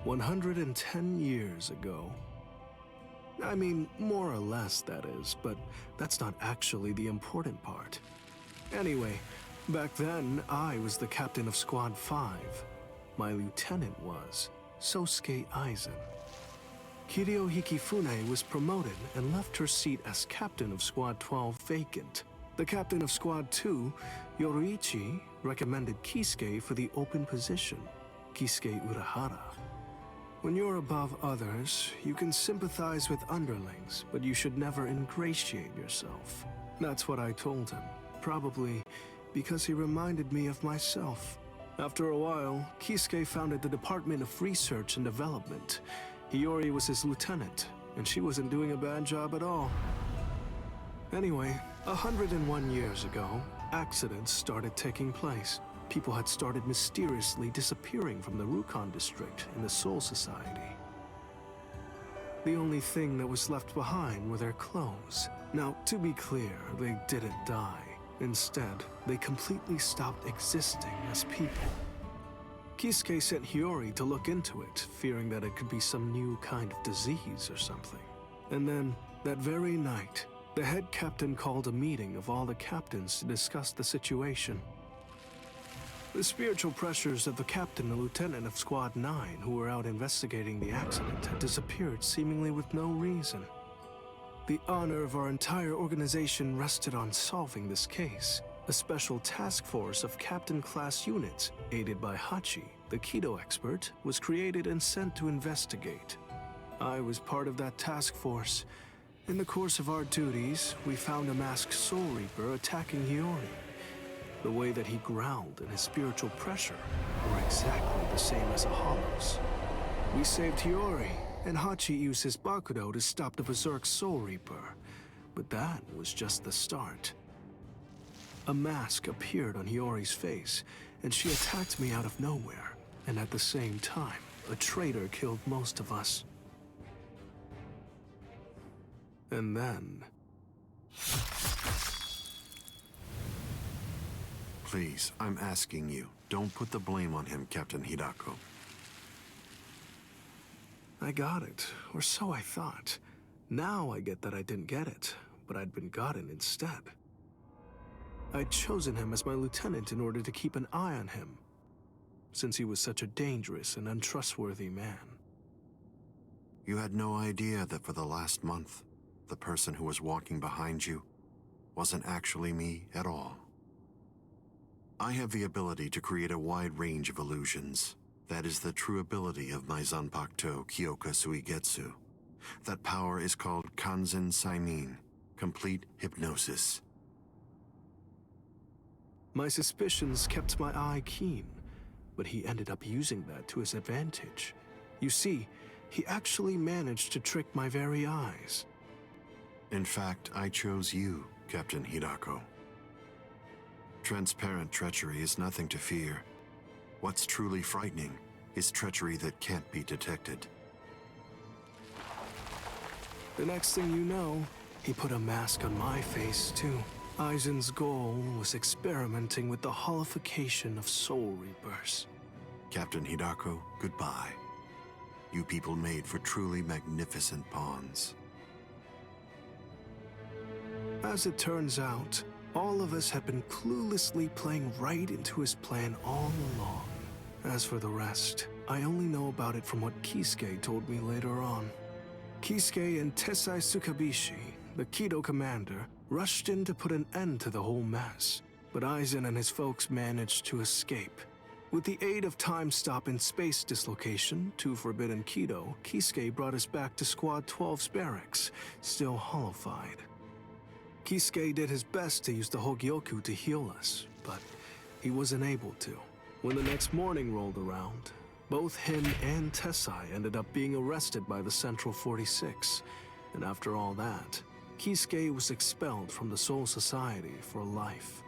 110 years ago. I mean, more or less, that is, but that's not actually the important part. Anyway, back then, I was the captain of Squad 5. My lieutenant was Sosuke Aizen. Kiryo Hikifune was promoted and left her seat as captain of Squad 12 vacant. The captain of Squad 2, Yoruichi, recommended Kisuke for the open position, Kisuke Urahara. When you're above others, you can sympathize with underlings, but you should never ingratiate yourself. That's what I told him, probably because he reminded me of myself. After a while, Kisuke founded the Department of Research and Development. Hiyori was his lieutenant, and she wasn't doing a bad job at all. Anyway, 101 years ago, accidents started taking place. People had started mysteriously disappearing from the Rukon district in the Soul Society. The only thing that was left behind were their clothes. Now, to be clear, they didn't die. Instead, they completely stopped existing as people. Kisuke sent Hiyori to look into it, fearing that it could be some new kind of disease or something. And then, that very night, the head captain called a meeting of all the captains to discuss the situation. The spiritual pressures of the captain and lieutenant of Squad 9 who were out investigating the accident had disappeared seemingly with no reason. The honor of our entire organization rested on solving this case. A special task force of captain-class units, aided by Hachi, the Kido expert, was created and sent to investigate. I was part of that task force. In the course of our duties, we found a masked Soul Reaper attacking Hiyori. The way that he growled and his spiritual pressure were exactly the same as a Hollow's. We saved Hiyori, and Hachi used his Bakudo to stop the Berserk Soul Reaper. But that was just the start. A mask appeared on Hiyori's face, and she attacked me out of nowhere. And at the same time, a traitor killed most of us. And then... Please, I'm asking you, don't put the blame on him, Captain Hidako. I got it, or so I thought. Now I get that I didn't get it, but I'd been gotten instead. I'd chosen him as my lieutenant in order to keep an eye on him, since he was such a dangerous and untrustworthy man. You had no idea that for the last month, the person who was walking behind you wasn't actually me at all. I have the ability to create a wide range of illusions. That is the true ability of my Zanpakuto Kyoka Suigetsu. That power is called Kanzen Saimin, complete hypnosis. My suspicions kept my eye keen, but he ended up using that to his advantage. You see, he actually managed to trick my very eyes. In fact, I chose you, Captain Hidako. Transparent treachery is nothing to fear. What's truly frightening is treachery that can't be detected. The next thing you know, he put a mask on my face too. Aizen's goal was experimenting with the holification of Soul Reapers. Captain Hidako, goodbye. You people made for truly magnificent pawns. As it turns out, all of us had been cluelessly playing right into his plan all along. As for the rest, I only know about it from what Kisuke told me later on. Kisuke and Tessai Tsukabishi, the Kido commander, rushed in to put an end to the whole mess, but Aizen and his folks managed to escape. With the aid of time stop and space dislocation to Forbidden Kido, Kisuke brought us back to Squad 12's barracks, still hollowified. Kisuke did his best to use the Hogyoku to heal us, but he wasn't able to. When the next morning rolled around, both him and Tessai ended up being arrested by the Central 46, and after all that, Kisuke was expelled from the Soul Society for life.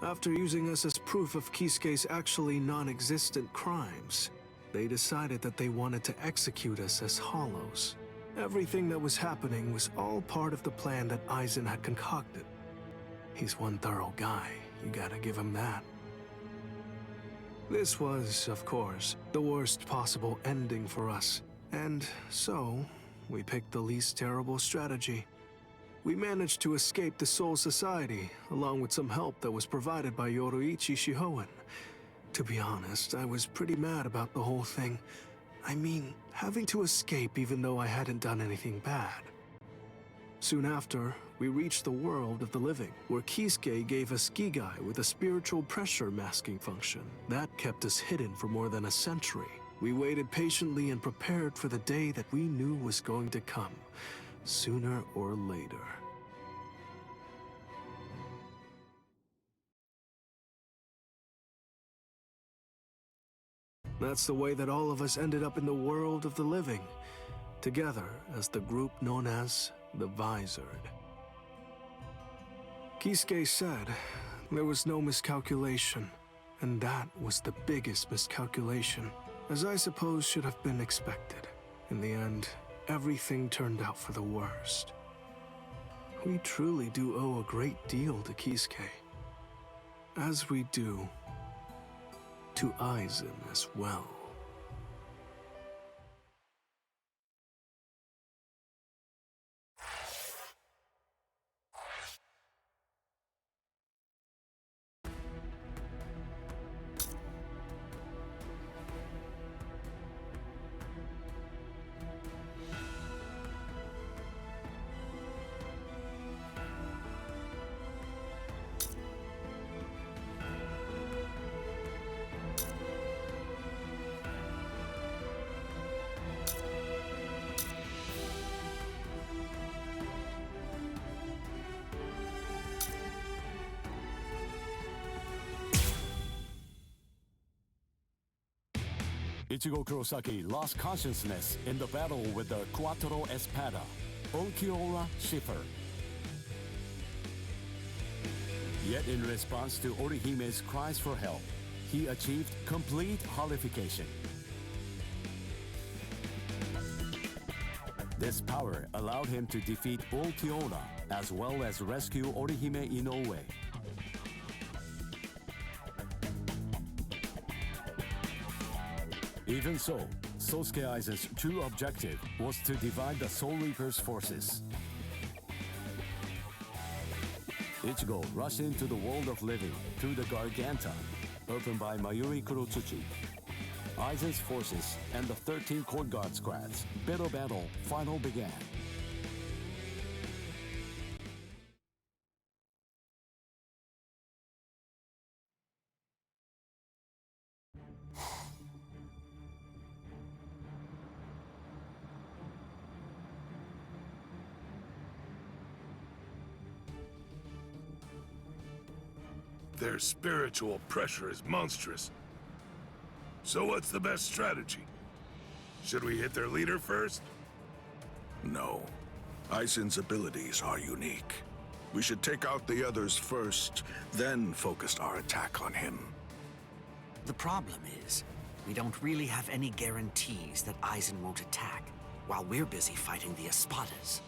After using us as proof of Kisuke's actually non-existent crimes, they decided that they wanted to execute us as Hollows. Everything that was happening was all part of the plan that Aizen had concocted. He's one thorough guy, you gotta give him that. This was, of course, the worst possible ending for us, and so we picked the least terrible strategy. We managed to escape the Soul Society, along with some help that was provided by Yoruichi Shihoen. To be honest, I was pretty mad about the whole thing. I mean, having to escape even though I hadn't done anything bad. Soon after, we reached the world of the living, where Kisuke gave us Gigai with a spiritual pressure masking function. That kept us hidden for more than a century. We waited patiently and prepared for the day that we knew was going to come, sooner or later. That's the way that all of us ended up in the world of the living, together as the group known as the Visored. Kisuke said there was no miscalculation, and that was the biggest miscalculation, as I suppose should have been expected. In the end, everything turned out for the worst. We truly do owe a great deal to Kisuke, as we do to Aizen as well. Ichigo Kurosaki lost consciousness in the battle with the Quattro Espada, Ulquiorra Schiffer. Yet in response to Orihime's cries for help, he achieved complete holification. This power allowed him to defeat Ulquiorra as well as rescue Orihime Inoue. Even so, Sosuke Aizen's true objective was to divide the Soul Reaper's forces. Ichigo rushed into the world of living through the Garganta, opened by Mayuri Kurotsuchi. Aizen's forces and the 13 Court Guard squads' bitter battle finally began. Their spiritual pressure is monstrous. So what's the best strategy? Should we hit their leader first? No. Aizen's abilities are unique. We should take out the others first, then focus our attack on him. The problem is, we don't really have any guarantees that Aizen won't attack, while we're busy fighting the Espadas.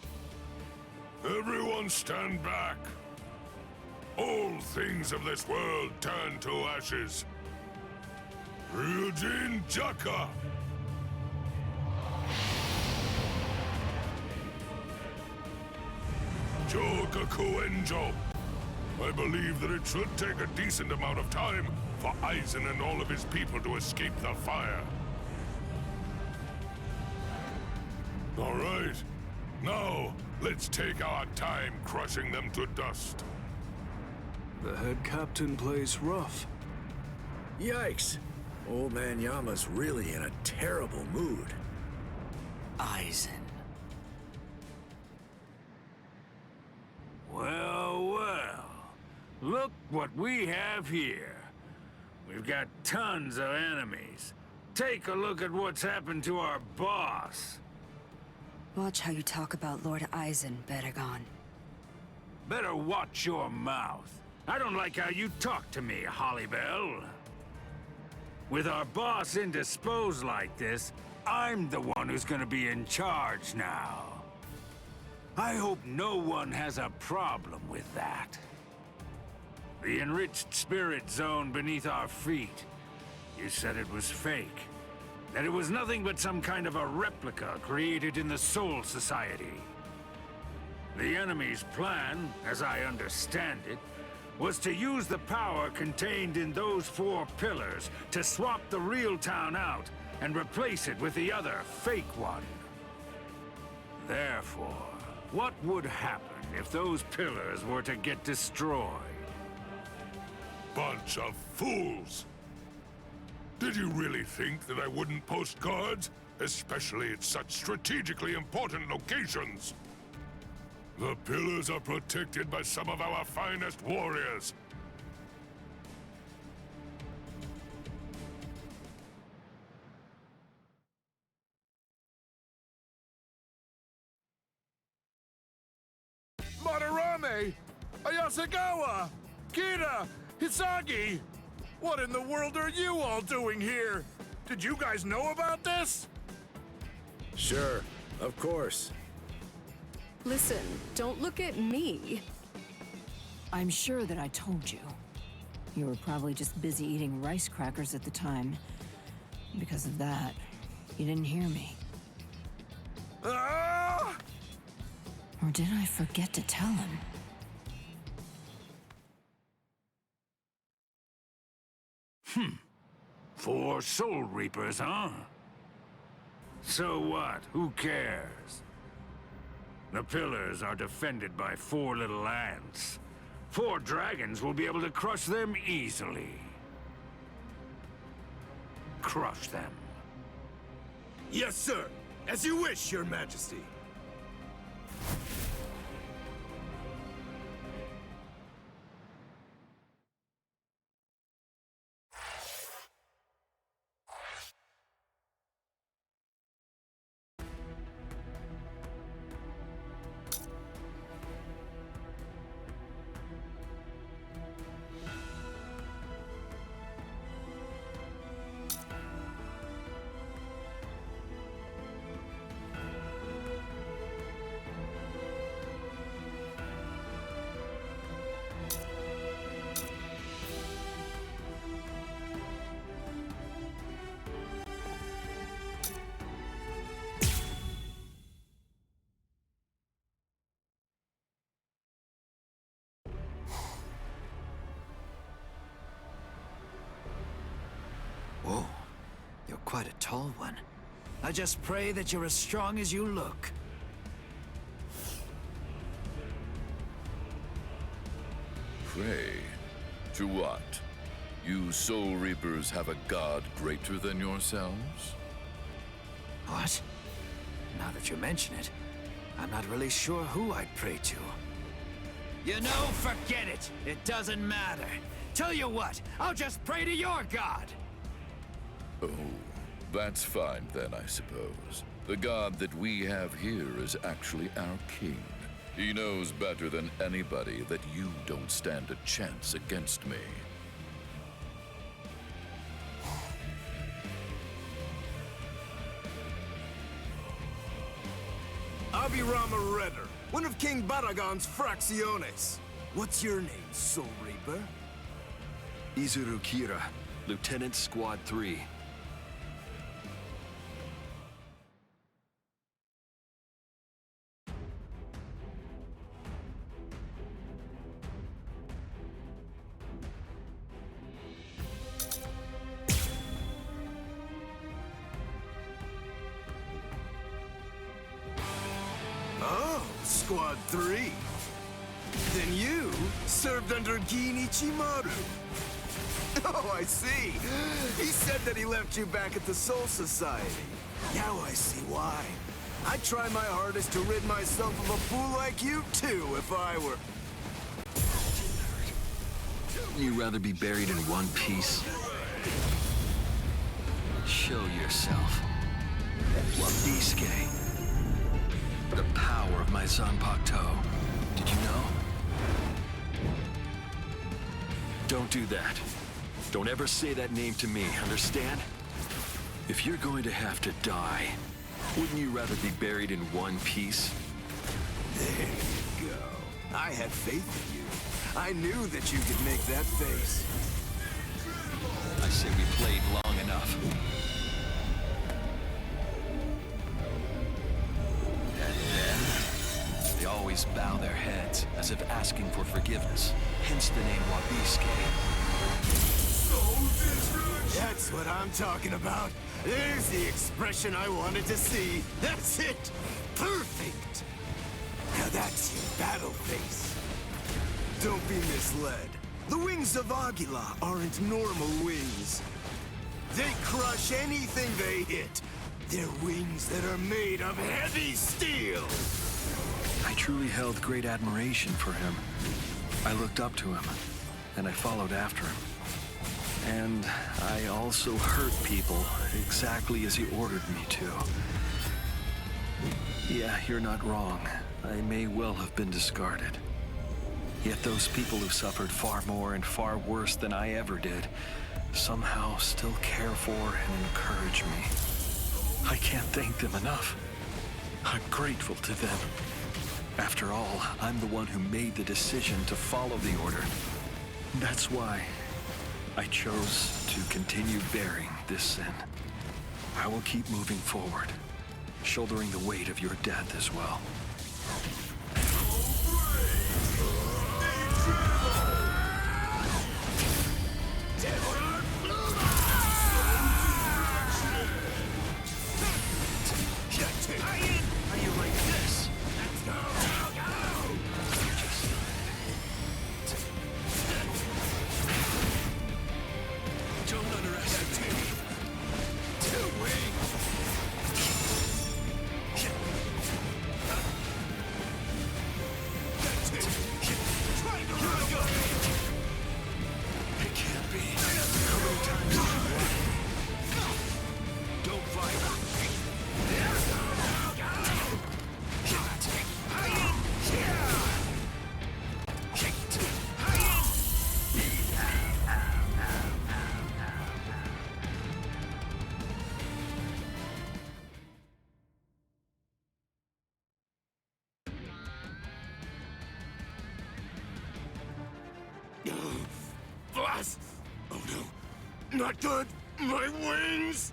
Everyone stand back! All things of this world turn to ashes. Ryujin Jaka! Jogaku Enjo! I believe that it should take a decent amount of time for Aizen and all of his people to escape the fire. All right. Now, let's take our time crushing them to dust. The head captain plays rough. Yikes! Old man Yama's really in a terrible mood. Aizen. Well, well. Look what we have here. We've got tons of enemies. Take a look at what's happened to our boss. Watch how you talk about Lord Aizen, Beregon. Better watch your mouth. I don't like how you talk to me, Hollybell. With our boss indisposed like this, I'm the one who's gonna be in charge now. I hope no one has a problem with that. The enriched spirit zone beneath our feet You said it was fake. That it was nothing but some kind of a replica created in the Soul Society. The enemy's plan, as I understand it, was to use the power contained in those 4 pillars to swap the real town out and replace it with the other, fake one. Therefore, what would happen if those pillars were to get destroyed? Bunch of fools! Did you really think that I wouldn't post guards? Especially at such strategically important locations? The pillars are protected by some of our finest warriors. Madarame! Ayasagawa! Kira! Hisagi! What in the world are you all doing here? Did you guys know about this? Sure, of course. Listen, don't look at me. I'm sure that I told you. You were probably just busy eating rice crackers at the time. Because of that, you didn't hear me. Ah! Or did I forget to tell him? Four Soul Reapers, huh? So what? Who cares? The pillars are defended by 4 little ants. 4 dragons will be able to crush them easily. Crush them. Yes, sir. As you wish, Your Majesty. Whoa, you're quite a tall one. I just pray that you're as strong as you look. Pray? To what? You Soul Reapers have a god greater than yourselves? What? Now that you mention it, I'm not really sure who I'd pray to. You know, forget it. It doesn't matter. Tell you what, I'll just pray to your god. Oh, that's fine then, I suppose. The god that we have here is actually our king. He knows better than anybody that you don't stand a chance against me. Abirama Redder, one of King Baragon's Fracciones. What's your name, Soul Reaper? Izuru Kira, Lieutenant Squad 3. Oh, Squad 3. Then you served under Gin Ichimaru. Oh, I see. He said that he left you back at the Soul Society. Now I see why. I'd try my hardest to rid myself of a fool like you, too, if I were... Wouldn't you rather be buried in one piece? Show yourself. Wabiske. The power of my Zanpakuto. Did you know? Don't do that. Don't ever say that name to me, understand? If you're going to have to die, wouldn't you rather be buried in one piece? There you go. I had faith in you. I knew that you could make that face. I say we played long enough. And then, they always bow their heads, as if asking for forgiveness. Hence the name Wabiske. That's what I'm talking about. There's the expression I wanted to see. That's it! Perfect! Now that's your battle face. Don't be misled. The wings of Aguila aren't normal wings. They crush anything they hit. They're wings that are made of heavy steel. I truly held great admiration for him. I looked up to him, and I followed after him. And I also hurt people exactly as he ordered me to. Yeah, you're not wrong. I may well have been discarded. Yet those people who suffered far more and far worse than I ever did somehow still care for and encourage me. I can't thank them enough. I'm grateful to them. After all, I'm the one who made the decision to follow the order. That's why I chose to continue bearing this sin. I will keep moving forward, shouldering the weight of your death as well. Boss! Oh no, not good! My wings!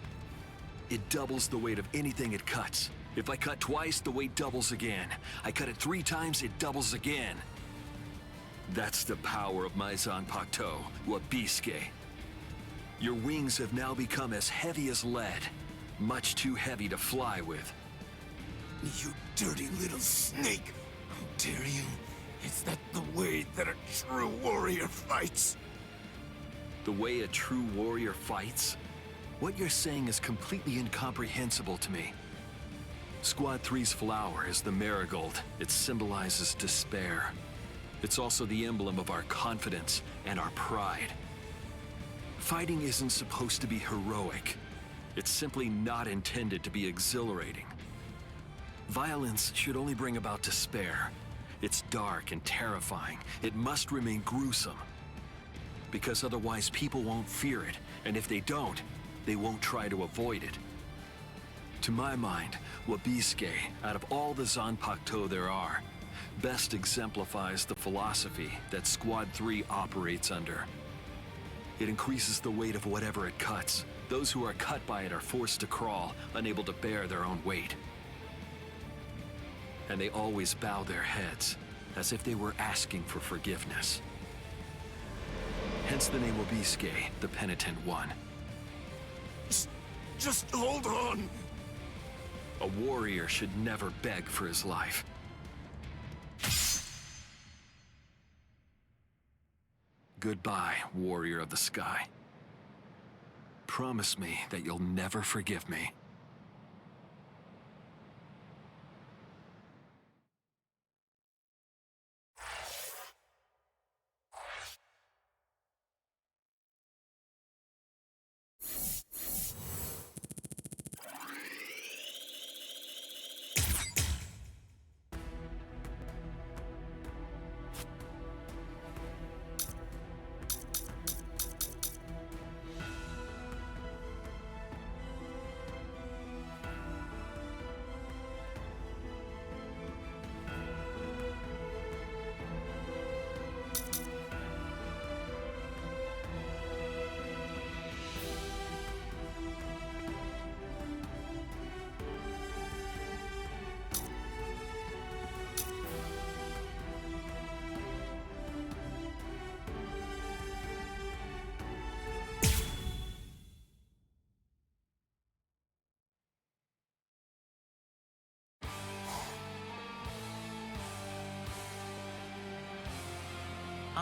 It doubles the weight of anything it cuts. If I cut twice, the weight doubles again. I cut it 3 times, it doubles again. That's the power of my Zanpakuto, Wabiske. Your wings have now become as heavy as lead. Much too heavy to fly with. You dirty little snake! How dare you? Is that the way that a true warrior fights? The way a true warrior fights? What you're saying is completely incomprehensible to me. Squad 3's flower is the marigold. It symbolizes despair. It's also the emblem of our confidence and our pride. Fighting isn't supposed to be heroic. It's simply not intended to be exhilarating. Violence should only bring about despair. It's dark and terrifying. It must remain gruesome. Because otherwise people won't fear it, and if they don't, they won't try to avoid it. To my mind, Wabiske, out of all the Zanpakuto there are, best exemplifies the philosophy that Squad 3 operates under. It increases the weight of whatever it cuts. Those who are cut by it are forced to crawl, unable to bear their own weight. And they always bow their heads, as if they were asking for forgiveness. Hence the name Wabiske, the penitent one. Just hold on! A warrior should never beg for his life. Goodbye, warrior of the sky. Promise me that you'll never forgive me.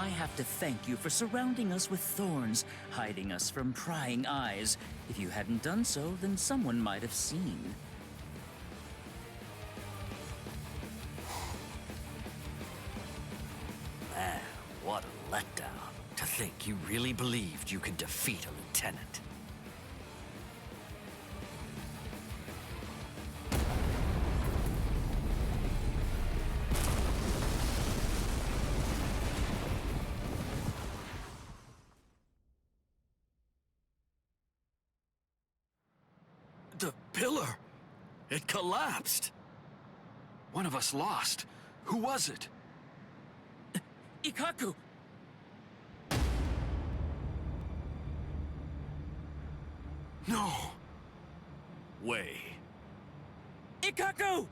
I have to thank you for surrounding us with thorns, hiding us from prying eyes. If you hadn't done so, then someone might have seen. Man, what a letdown. To think you really believed you could defeat a lieutenant. The pillar! It collapsed! One of us lost. Who was it? Ikkaku! No! Way. Ikkaku!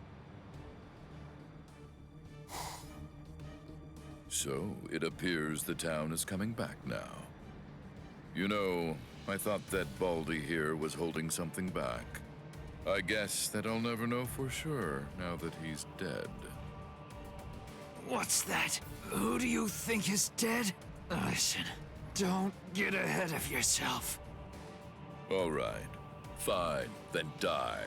So, it appears the town is coming back now. You know, I thought that Baldy here was holding something back. I guess that I'll never know for sure now that he's dead. What's that? Who do you think is dead? Listen, don't get ahead of yourself. All right. Fine, then die.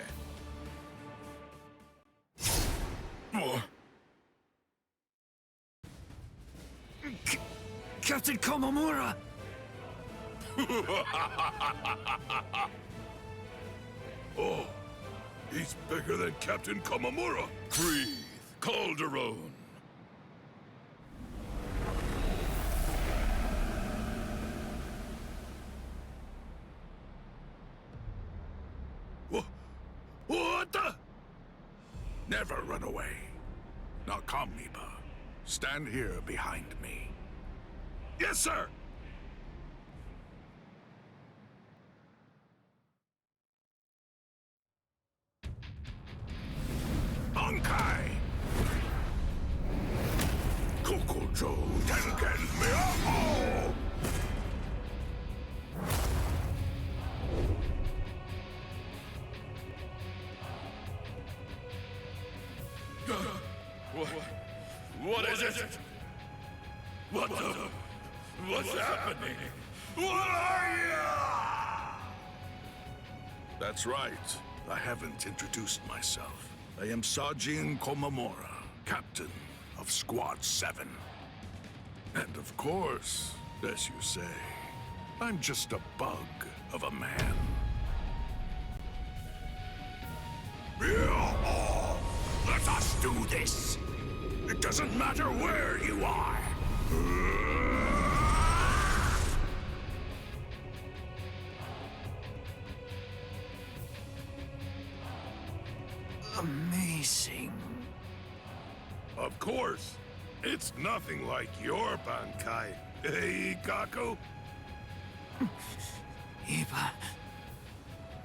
Captain Komamura! Oh, he's bigger than Captain Komamura. Breathe, Calderon. What the? Never run away. Now come, Miba. Stand here behind me. Yes, sir! Bankai! Kokujo Tengen Miao! What is it? What the? What's happening? What are you? That's right. I haven't introduced myself. I am Sajin Komamura, captain of Squad 7. And of course, as you say, I'm just a bug of a man. Let us do this! It doesn't matter where you are! Amazing. Of course. It's nothing like your Bankai, eh, Ikkaku? Iba.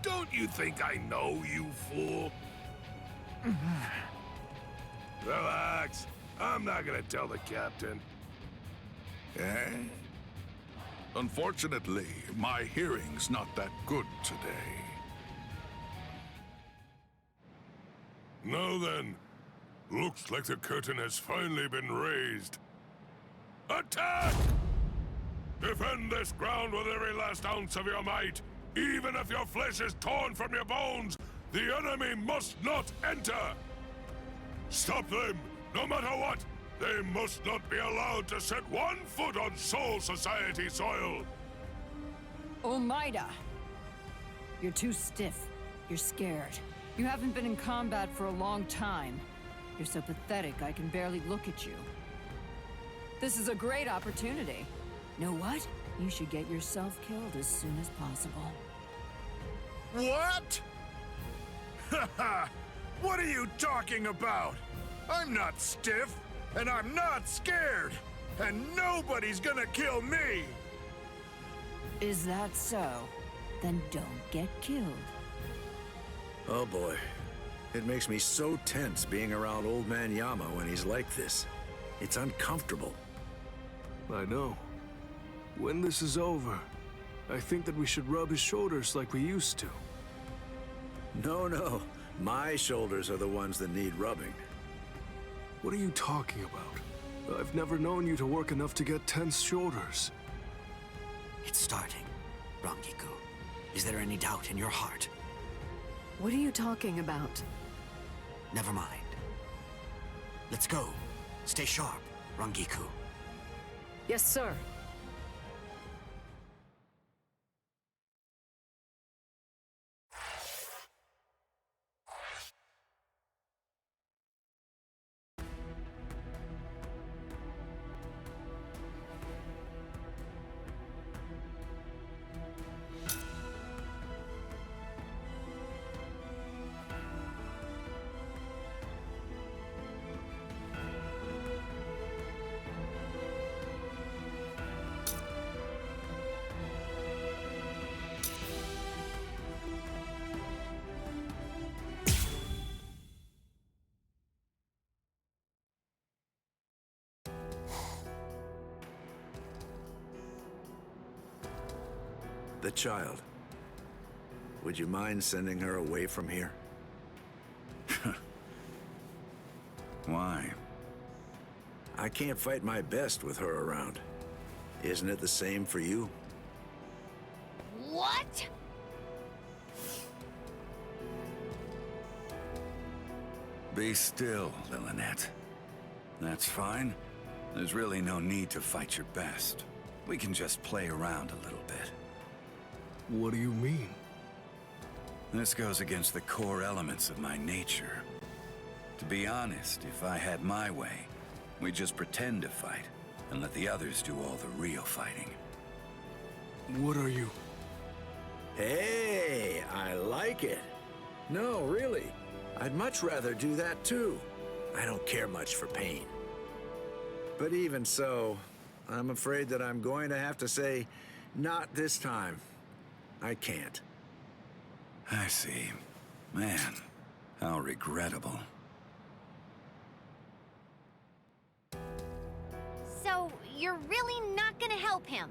Don't you think I know, you fool? Relax. I'm not gonna tell the captain. Eh? Unfortunately, my hearing's not that good today. Now then, looks like the curtain has finally been raised. Attack! Defend this ground with every last ounce of your might. Even if your flesh is torn from your bones, the enemy must not enter! Stop them, no matter what! They must not be allowed to set 1 foot on Soul Society soil! Omaida! You're too stiff. You're scared. You haven't been in combat for a long time. You're so pathetic I can barely look at you. This is a great opportunity. Know what? You should get yourself killed as soon as possible. What? Haha! What are you talking about? I'm not stiff, and I'm not scared, and nobody's gonna kill me! Is that so? Then don't get killed. Oh boy. It makes me so tense being around Old Man Yama when he's like this. It's uncomfortable. I know. When this is over, I think that we should rub his shoulders like we used to. No. My shoulders are the ones that need rubbing. What are you talking about? I've never known you to work enough to get tense shoulders. It's starting, Rangiku. Is there any doubt in your heart? What are you talking about? Never mind. Let's go. Stay sharp, Rangiku. Yes, sir. The child. Would you mind sending her away from here? Why? I can't fight my best with her around. Isn't it the same for you? What? Be still, Lillinette. That's fine. There's really no need to fight your best. We can just play around a little bit. What do you mean? This goes against the core elements of my nature. To be honest, if I had my way, we'd just pretend to fight and let the others do all the real fighting. What are you? Hey, I like it. No, really. I'd much rather do that too. I don't care much for pain. But even so, I'm afraid that I'm going to have to say, not this time. I can't. I see. Man, how regrettable. So, you're really not gonna help him?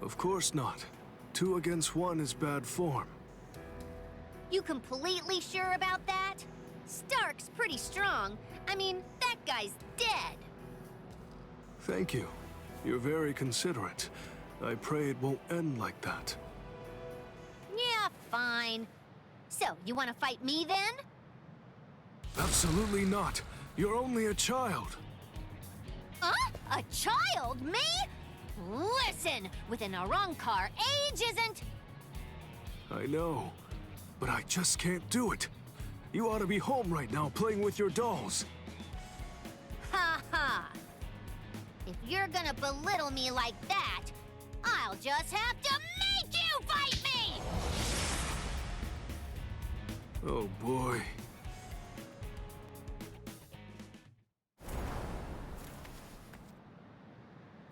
Of course not. 2 against 1 is bad form. You completely sure about that? Stark's pretty strong. I mean, that guy's dead. Thank you. You're very considerate. I pray it won't end like that. Yeah, fine. So, you want to fight me then? Absolutely not. You're only a child. Huh? A child? Me? Listen, with an Arrancar, age isn't... I know, but I just can't do it. You ought to be home right now playing with your dolls. Ha ha! If you're gonna belittle me like that, I'll just have to make you fight me! Oh boy.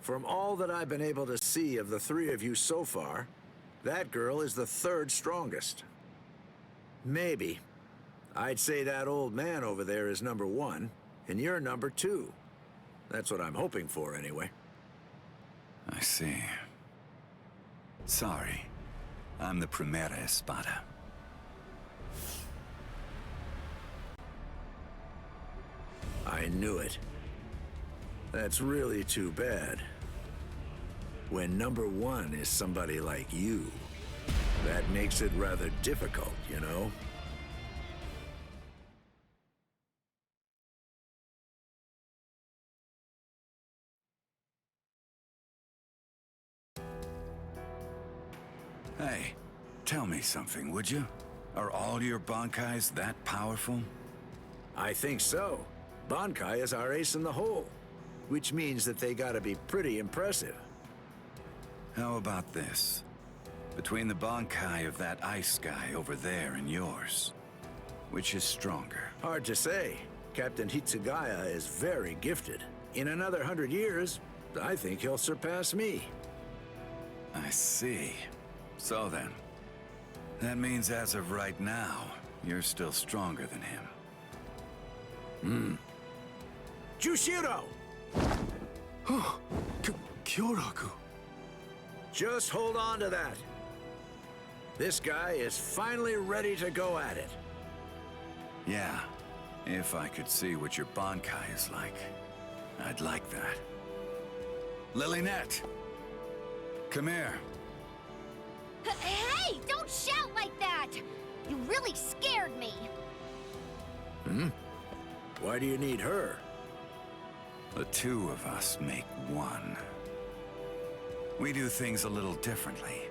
From all that I've been able to see of the 3 of you so far, that girl is the 3rd strongest. Maybe. I'd say that old man over there is number 1, and you're number 2. That's what I'm hoping for, anyway. I see. Sorry. I'm the Primera Espada. I knew it. That's really too bad. When number 1 is somebody like you, that makes it rather difficult, you know? Hey, tell me something, would you? Are all your Bankais that powerful? I think so. Bankai is our ace in the hole, which means that they gotta be pretty impressive. How about this? Between the Bankai of that ice guy over there and yours, which is stronger? Hard to say. Captain Hitsugaya is very gifted. In another 100 years, I think he'll surpass me. I see. So then, that means as of right now, you're still stronger than him. Jushiro! Kyoraku. Just hold on to that. This guy is finally ready to go at it. Yeah, if I could see what your Bankai is like. I'd like that. Lilynette! Come here. Hey! Don't shout like that! You really scared me. Why do you need her? The two of us make one. We do things a little differently.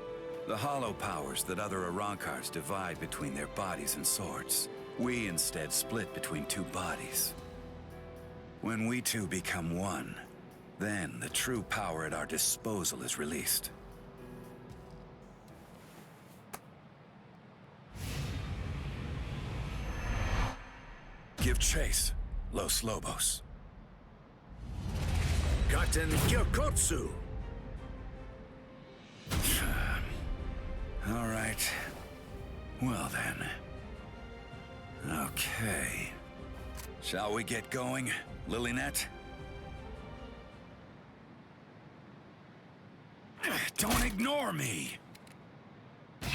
The hollow powers that other Arrancars divide between their bodies and swords, we instead split between two bodies. When we two become one, then the true power at our disposal is released. Give chase, Los Lobos. Katen Gyokotsu! All right. Well then. Okay. Shall we get going, Lilynette? Don't ignore me! Ow!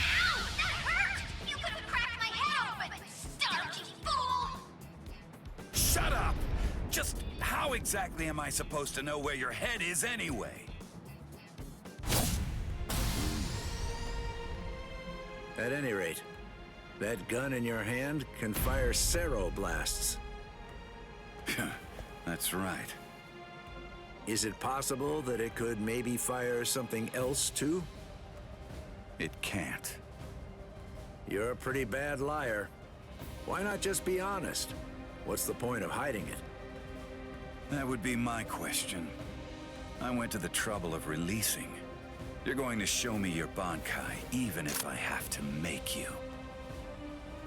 That hurt! You could have cracked my head open, starchy fool! Shut up! Just how exactly am I supposed to know where your head is anyway? At any rate, that gun in your hand can fire Cero blasts. That's right. Is it possible that it could maybe fire something else too? It can't. You're a pretty bad liar. Why not just be honest? What's the point of hiding it? That would be my question. I went to the trouble of releasing. You're going to show me your Bankai, even if I have to make you.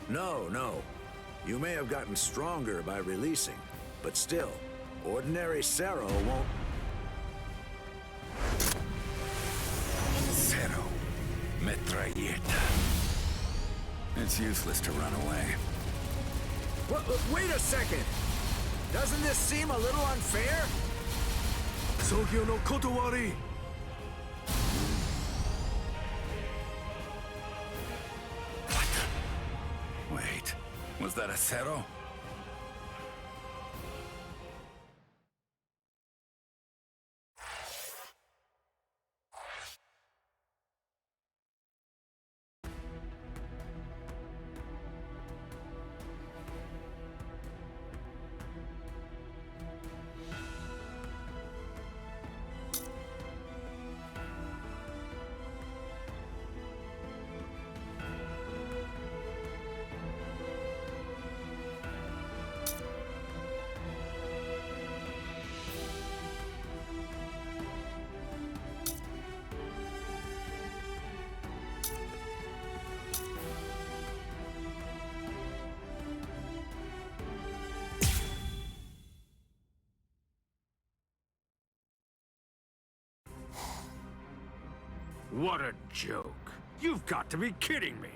No. You may have gotten stronger by releasing, but still, ordinary Cero won't... Cero. Metralleta. It's useless to run away. Wait a second! Doesn't this seem a little unfair? Sogyo no Kotowari! Wait, was that a Cero? What a joke. You've got to be kidding me.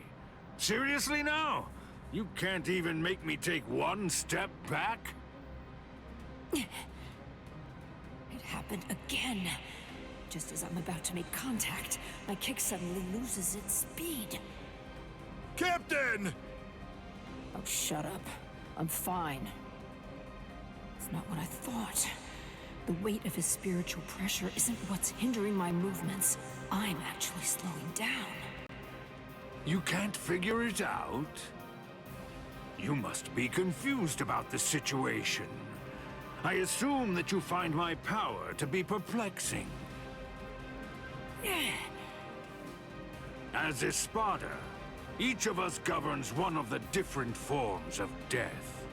Seriously now? You can't even make me take one step back? It happened again. Just as I'm about to make contact, my kick suddenly loses its speed. Captain! Oh, shut up. I'm fine. It's not what I thought. The weight of his spiritual pressure isn't what's hindering my movements. I'm actually slowing down. You can't figure it out? You must be confused about the situation. I assume that you find my power to be perplexing. As Espada, each of us governs one of the different forms of death.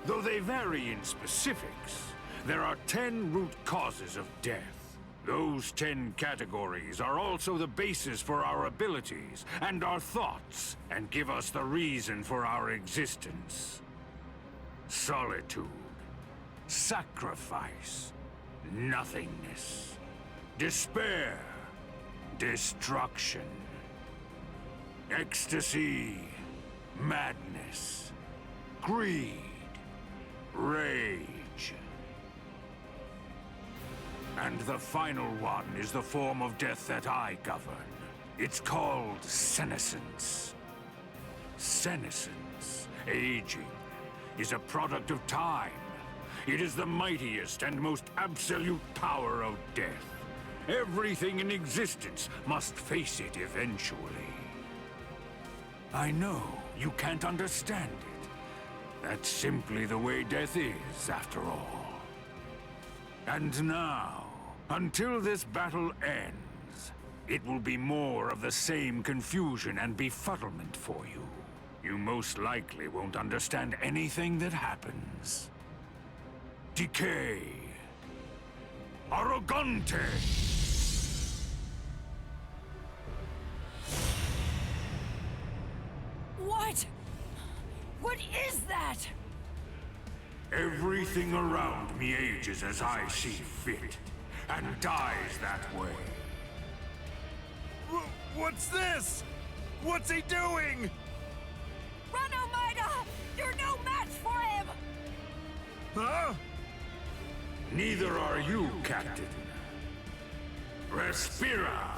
Though they vary in specifics, there are 10 root causes of death. Those 10 categories are also the basis for our abilities and our thoughts, and give us the reason for our existence. Solitude, sacrifice, nothingness, despair, destruction, ecstasy, madness, greed, rage. And the final one is the form of death that I govern. It's called senescence. Senescence, aging, is a product of time. It is the mightiest and most absolute power of death. Everything in existence must face it eventually. I know you can't understand it. That's simply the way death is, after all. And now, until this battle ends, it will be more of the same confusion and befuddlement for you. You most likely won't understand anything that happens. Decay. Arrogante! What? What is that? Everything around me ages as I see fit, and dies that way. What's this? What's he doing? Run, Omaida! You're no match for him! Huh? Neither are you, Captain. Respira!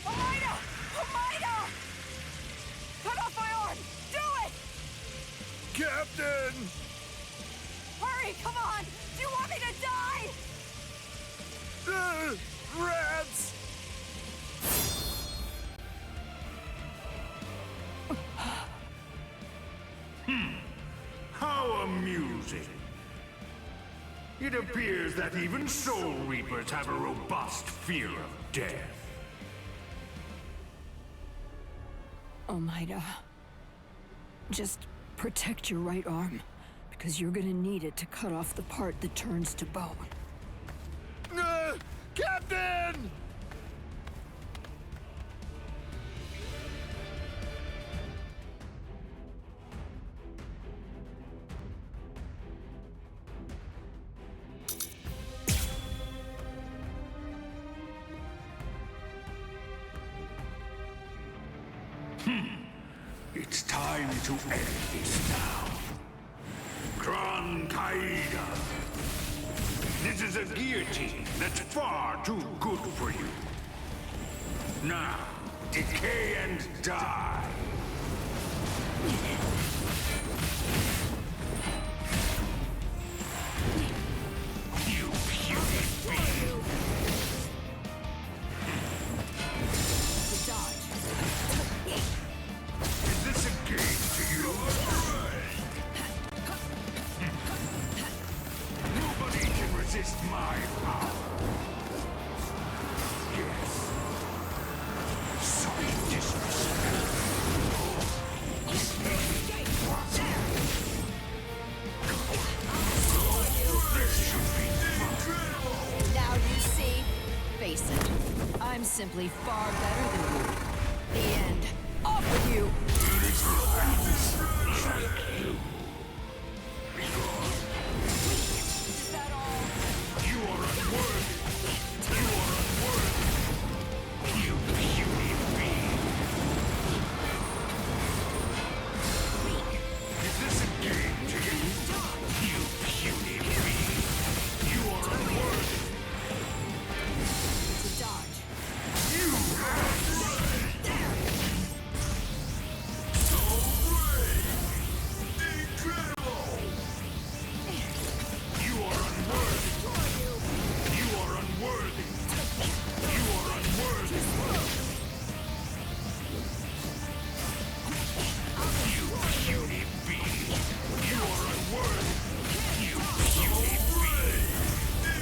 Omaida! Omaida! Cut off my arm! Do it! Captain! Hurry, come on! Do you want me to die? Rats! How amusing. It appears that even Soul Reapers have a robust fear of death. Omaida, just protect your right arm, because you're gonna need it to cut off the part that turns to bone. Captain! It's time to end this now. Gran Caida. This is a guillotine that's far too good for you. Now, decay and die. You puny being. Is this a game to you? Nobody can resist my power. Yes. Such disrespect. This should be fun. Now you see? Face it. I'm simply far better than you. The end. Off with you! Is that all? You are unworthy. You are unworthy. You puny being. Is this a game to you? You puny being. You are unworthy. To dodge. You have You are unworthy. You are unworthy. You are unworthy. You puny being. You are unworthy. You puny being.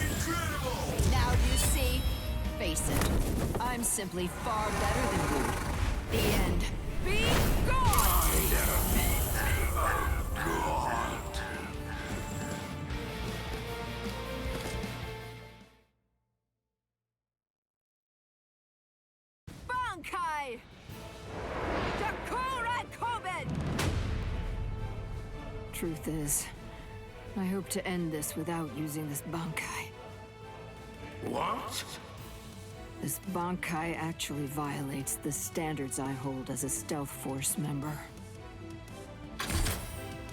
Incredible. Now you see? Face it. I'm simply far better than you. The end. Be gone! Bankai! Karakura Koben! Truth is, I hope to end this without using this Bankai. What? This Bankai actually violates the standards I hold as a Stealth Force member.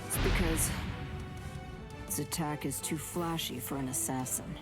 It's because its attack is too flashy for an assassin.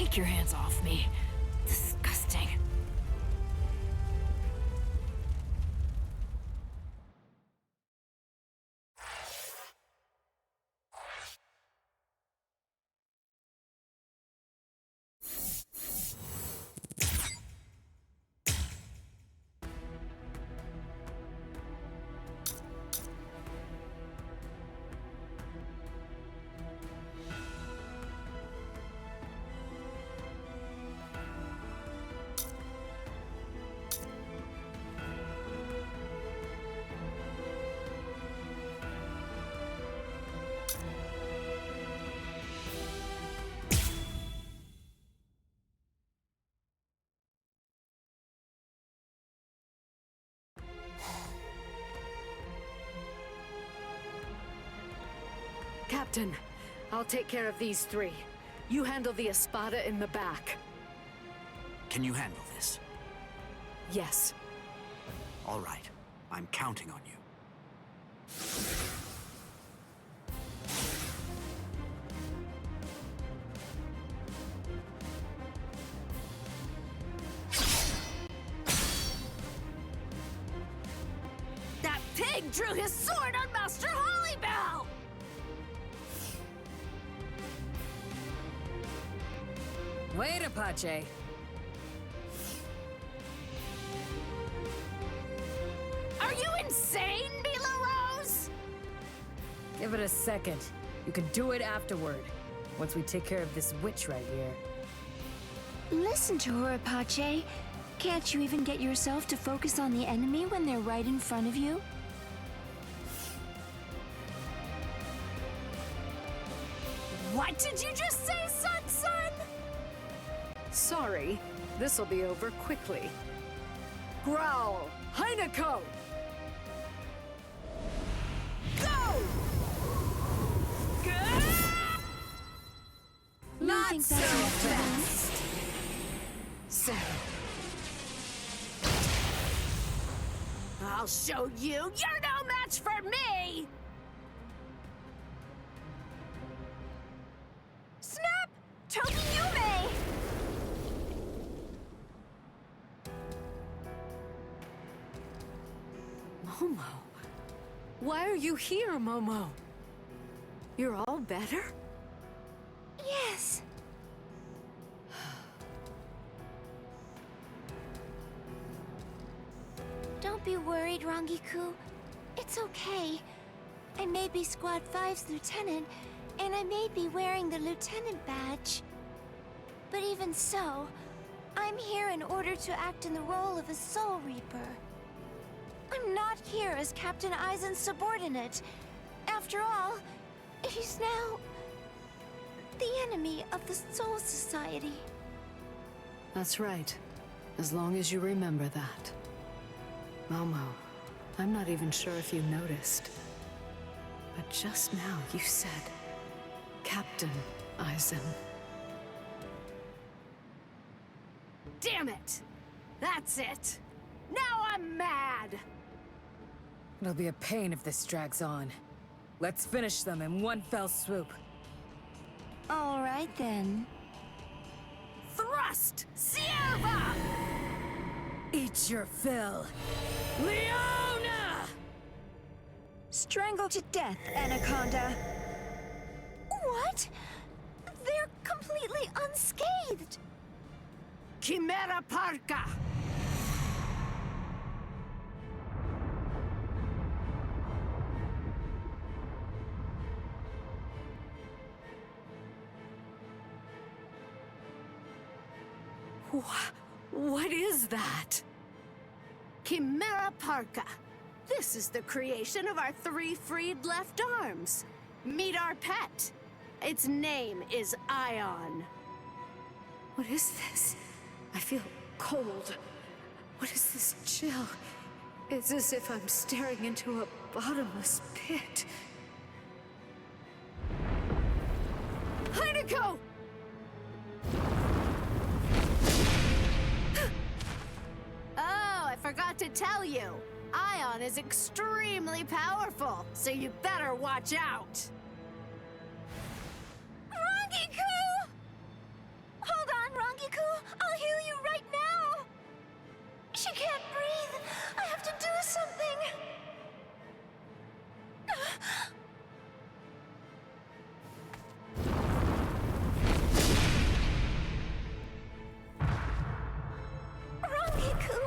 Take your hands off me. Disgusting. Captain, I'll take care of these three. You handle the Espada in the back. Can you handle this? Yes. All right. I'm counting on you. That pig drew his sword on Master Hollybell! Wait, Apache. Are you insane, Mila Rose? Give it a second. You can do it afterward. Once we take care of this witch right here. Listen to her, Apache. Can't you even get yourself to focus on the enemy when they're right in front of you? What did you just say, son? Sorry, this'll be over quickly. Growl! Heineko! Go! Not think that's so fast. So, I'll show you. You're no match for me! Snap! Tokiyume! Momo. Why are you here, Momo? You're all better? Yes. Don't be worried, Rangiku. It's okay. I may be Squad 5's lieutenant, and I may be wearing the lieutenant badge. But even so, I'm here in order to act in the role of a Soul Reaper. I'm not here as Captain Aizen's subordinate. After all, he's now the enemy of the Soul Society. That's right. As long as you remember that. Momo, I'm not even sure if you noticed. But just now you said, Captain Aizen. Damn it! That's it! Now I'm mad! It'll be a pain if this drags on. Let's finish them in one fell swoop. All right, then. Thrust! Sierva! Eat your fill. Leona! Strangle to death, Anaconda. What? They're completely unscathed. Chimera Parka! What is that? Chimera Parka. This is the creation of our 3 freed left arms. Meet our pet. Its name is Ion. What is this? I feel cold. What is this chill? It's as if I'm staring into a bottomless pit. Heineko! Oh, I forgot to tell you. Ion is extremely powerful, so you better watch out. Rangiku! Hold on. She can't breathe. I have to do something. Rangiku!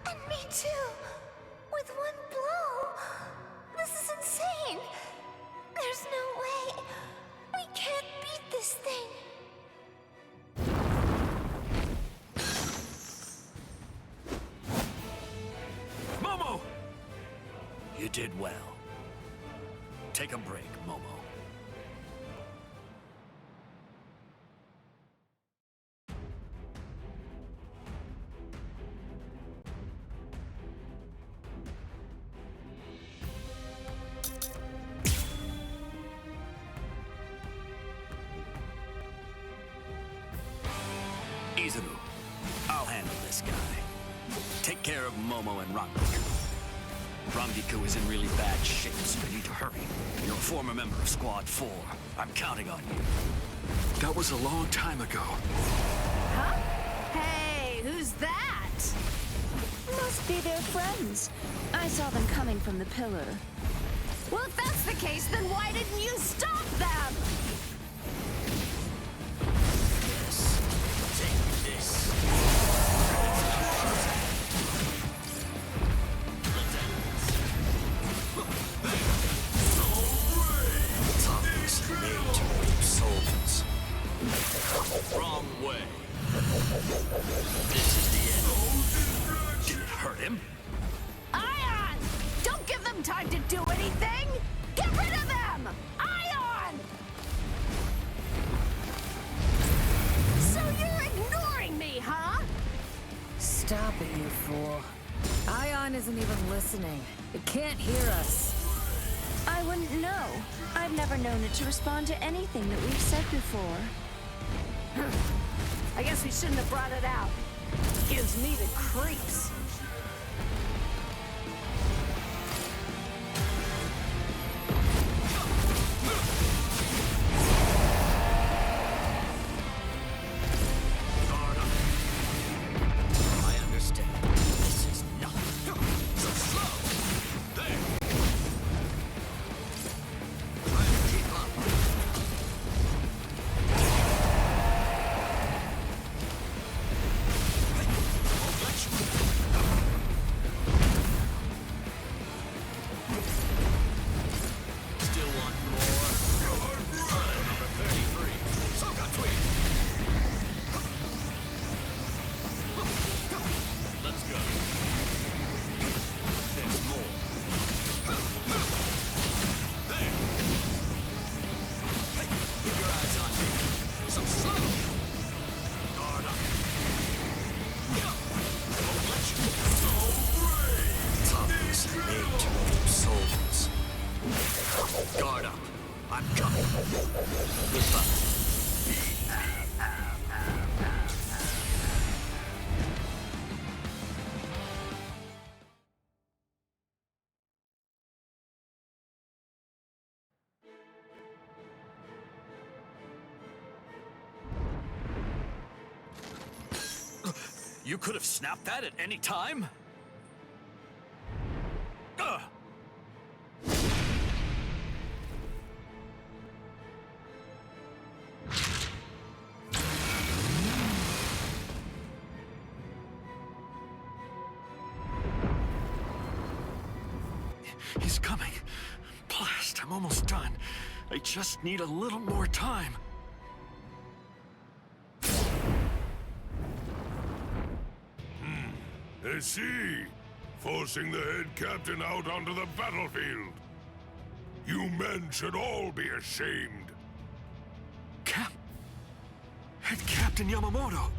And me too! With one blow! This is insane! There's no way! We can't beat this thing! Momo! You did well. Take a break, Momo. Izumu, I'll handle this guy. Take care of Momo and Rangiku. Rangiku is in really bad shape, so you need to hurry. You're a former member of Squad 4. I'm counting on you. That was a long time ago. Huh? Hey, who's that? Must be their friends. I saw them coming from the pillar. Well, if that's the case, then why didn't you stop them? Wrong way. This is the end. Did it hurt him? Ion! Don't give them time to do anything! Get rid of them! Ion! So you're ignoring me, huh? Stop it, you fool. Ion isn't even listening. It can't hear us. I wouldn't know. I've never known it to respond to anything that we've said before. I guess we shouldn't have brought it out. Gives me the creeps. I understand. This is nothing. So slow. There. Try to keep up. Still want more? Number 33. Soka Tweet. Let's go. There's more. There. Hey, keep your eyes on me. So slow. Guard up. Won't let you. So brave. Toughness made to move souls. Guard up. I'm coming. Goodbye. You could have snapped that at any time? Ugh! He's coming. Blast, I'm almost done. I just need a little more time. I see. Forcing the head captain out onto the battlefield. You men should all be ashamed. Head Captain Yamamoto.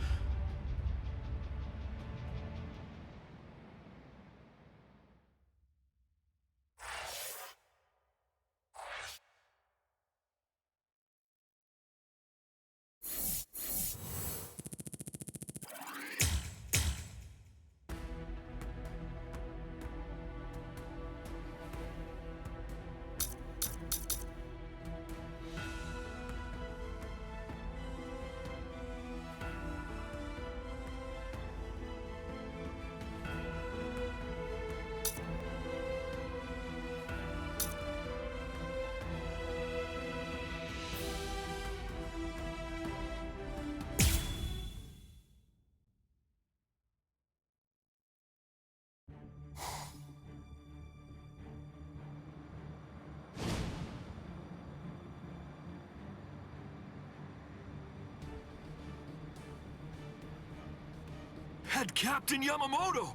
Head Captain Yamamoto!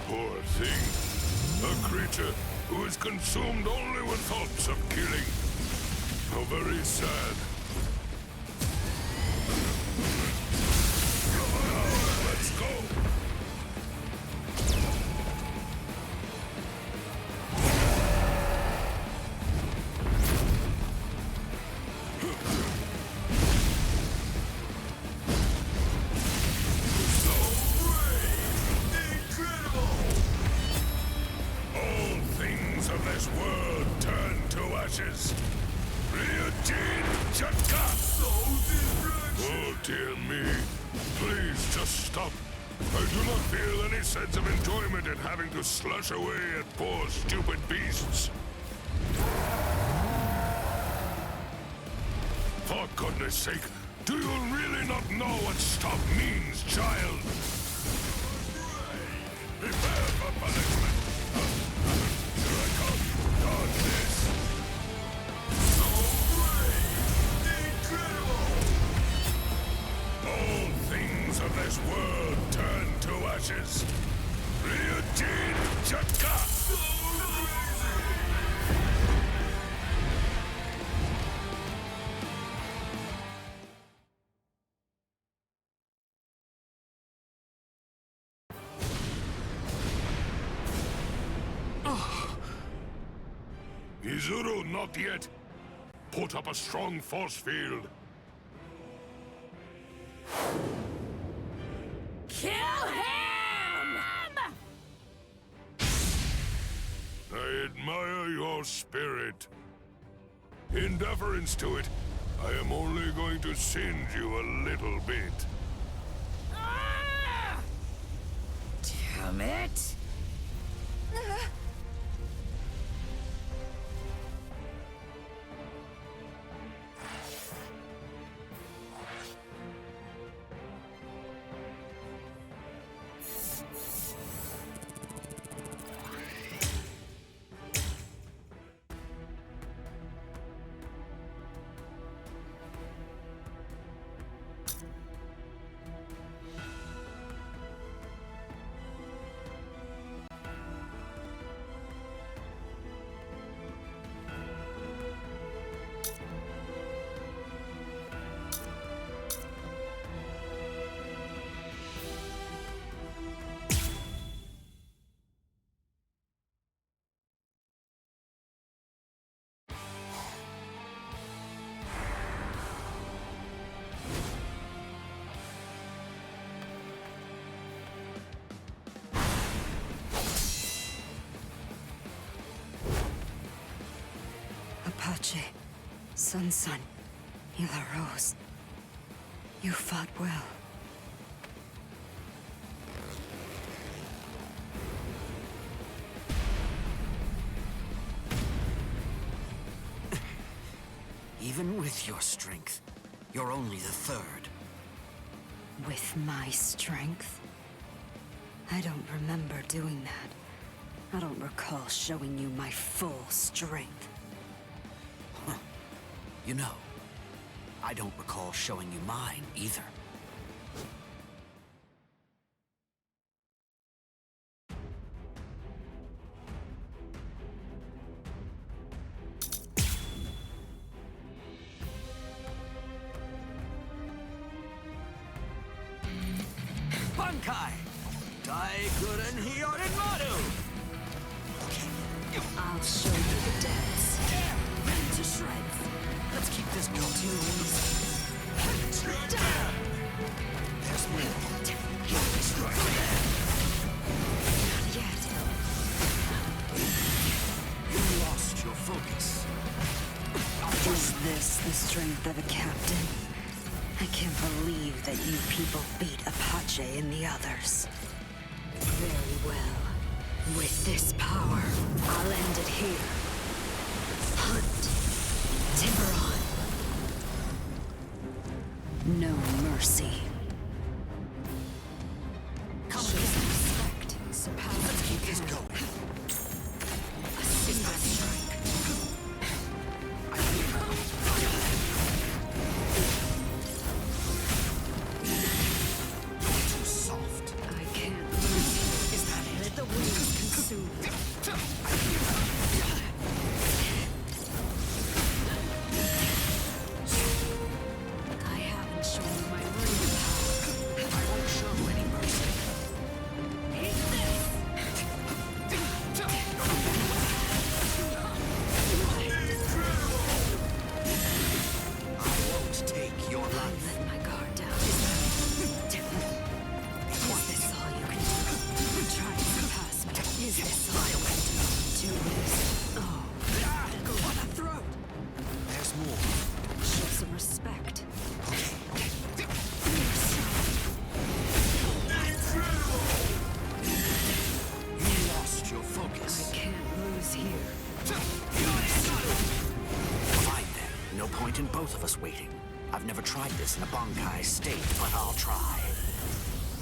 Poor thing. A creature who is consumed only with thoughts of killing. How very sad. Let's go! All things of this world turn to ashes. Oh dear me. Please just stop. I do not feel any sense of enjoyment in having to slash away at poor stupid beasts. For goodness sake, do you really not know what stop means, child? Prepare for punishment. Here I come. Dodge this. So brave! Incredible! All things of this world turn to ashes. Ryujin Chaka! So crazy! Izuru, not yet. Put up a strong force field. Kill him! I admire your spirit. In deference to it, I am only going to singe you a little bit. Damn it! Apache, Sun, Hila Rose. You fought well. Even with your strength, you're only the third. With my strength? I don't remember doing that. I don't recall showing you my full strength. Huh. You know, I don't recall showing you mine either. Bankai! Daikuren Hyorinmaru! I'll show you the dance. Ready to shreds. Let's keep this going. There's more. Not yet. You lost your focus. Is this the strength of a captain? I can't believe that you people beat Apache and the others. Very well. With this power, I'll end it here. Hunt. Tiburon. No mercy. Show some respect. Surpass if you can. A single strike. Too soft. I can't lose. Is that it? Let the winds consume. I haven't shown you my real power. I won't show any mercy. I won't take your life. Let my guard down. Is this all you can do? Try to surpass me. Is this all you can do? Do this. Oh. Go for the throat. There's more. Show some respect. You lost your focus. I can't lose here. Fine then. No point in both of us waiting. I've never tried this in a Bankai state, but I'll try.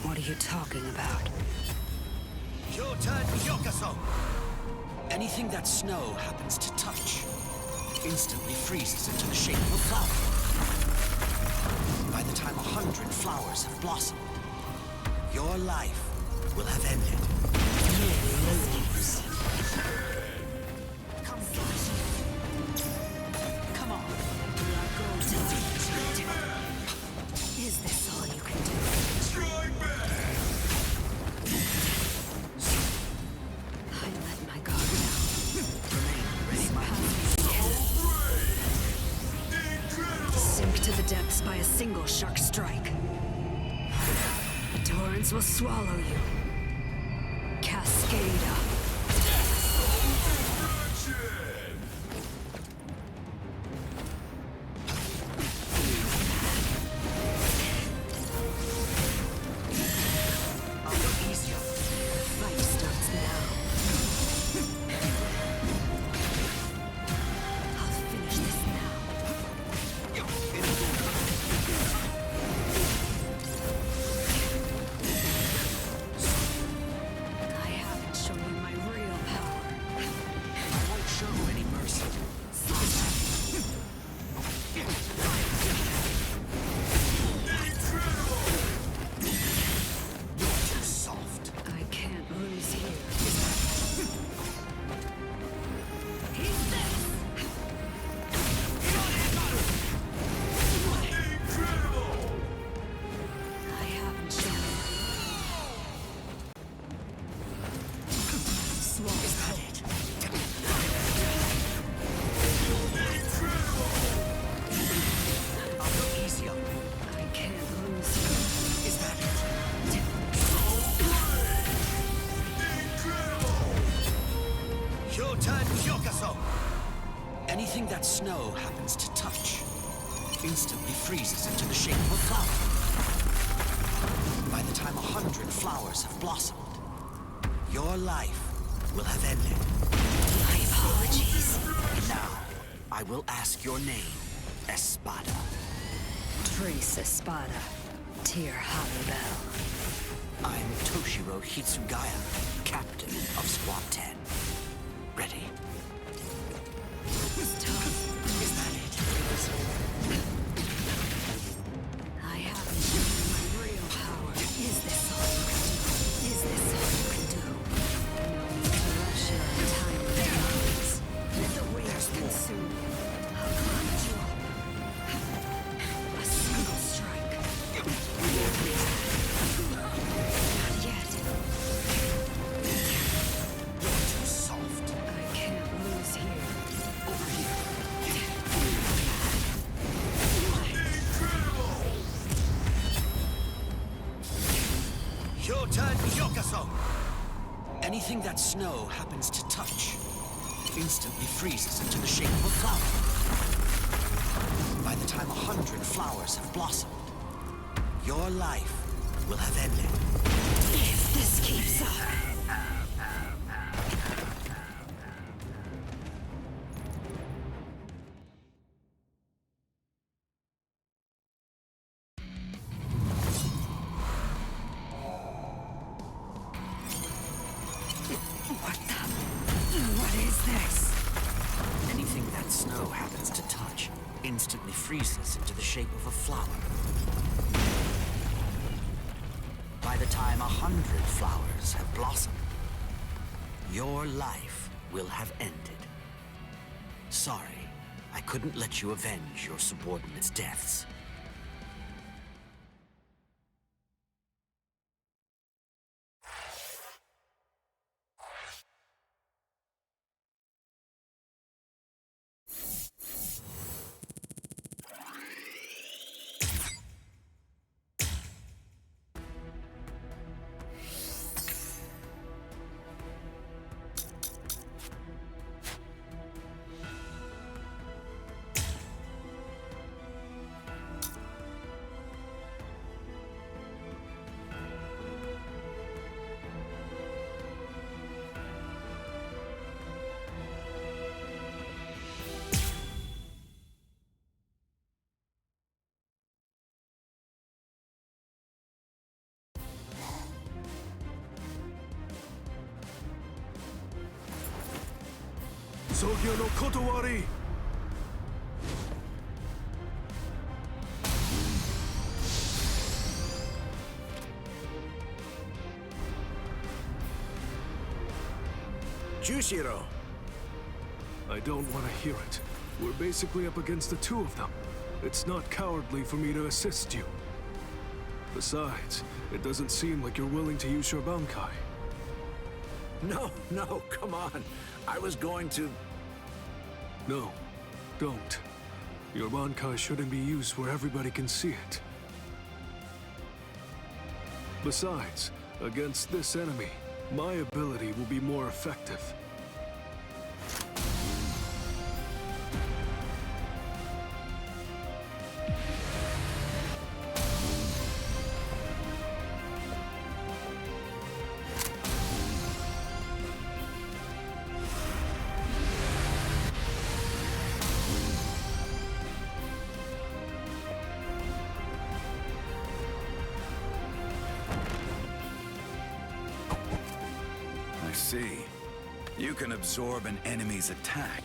What are you talking about? Your turn, Yokaso! Anything that snow happens to touch instantly freezes into the shape of a flower. By the time 100 flowers have blossomed, your life will have ended. Come on. Is this all you can do? I let my guard down. Ready, my Sink to the depths by a single shark strike. The torrents will swallow you. Cascada. I'll go easier. The fight starts now. I'll finish this now. I haven't shown you my real power. I won't show any mercy. You're too soft. I can't lose here. I haven't shown Swallow. Is that it? I'll go easier. I can't lose here. Is that it? Your turn, Yokaso! Anything that snow happens to touch instantly freezes into the shape of a flower. By the time 100 flowers have blossomed, your life will have ended. My apologies. Now, I will ask your name, Espada. Trace Espada. Tear Haribel. I'm Toshiro Hitsugaya, captain of Squad 10. Ready? Stop. Is that it? I haven't shown you my real power. Is this all you can do? Is this all you can do? No need to rush your time demands. Let the waves consume you. I'll grind you up. A single strike. Not yet. You're too soft. I can't lose here. Over here. Your turn, Yokaso! Anything that snow happens to touch instantly freezes into the shape of a flower. By the time 100 flowers have blossomed, your life will have ended. If this keeps up. this? Anything that snow happens to touch instantly freezes into the shape of a flower. By the time 100 flowers have blossomed, your life will have ended. Sorry, I couldn't let you avenge your subordinates' deaths. Sogyo no kotowari! Jushiro! I don't want to hear it. We're basically up against the two of them. It's not cowardly for me to assist you. Besides, it doesn't seem like you're willing to use your Bankai. No, come on. I was going to... No, don't. Your Bankai shouldn't be used where everybody can see it. Besides, against this enemy, my ability will be more effective. See, you can absorb an enemy's attack,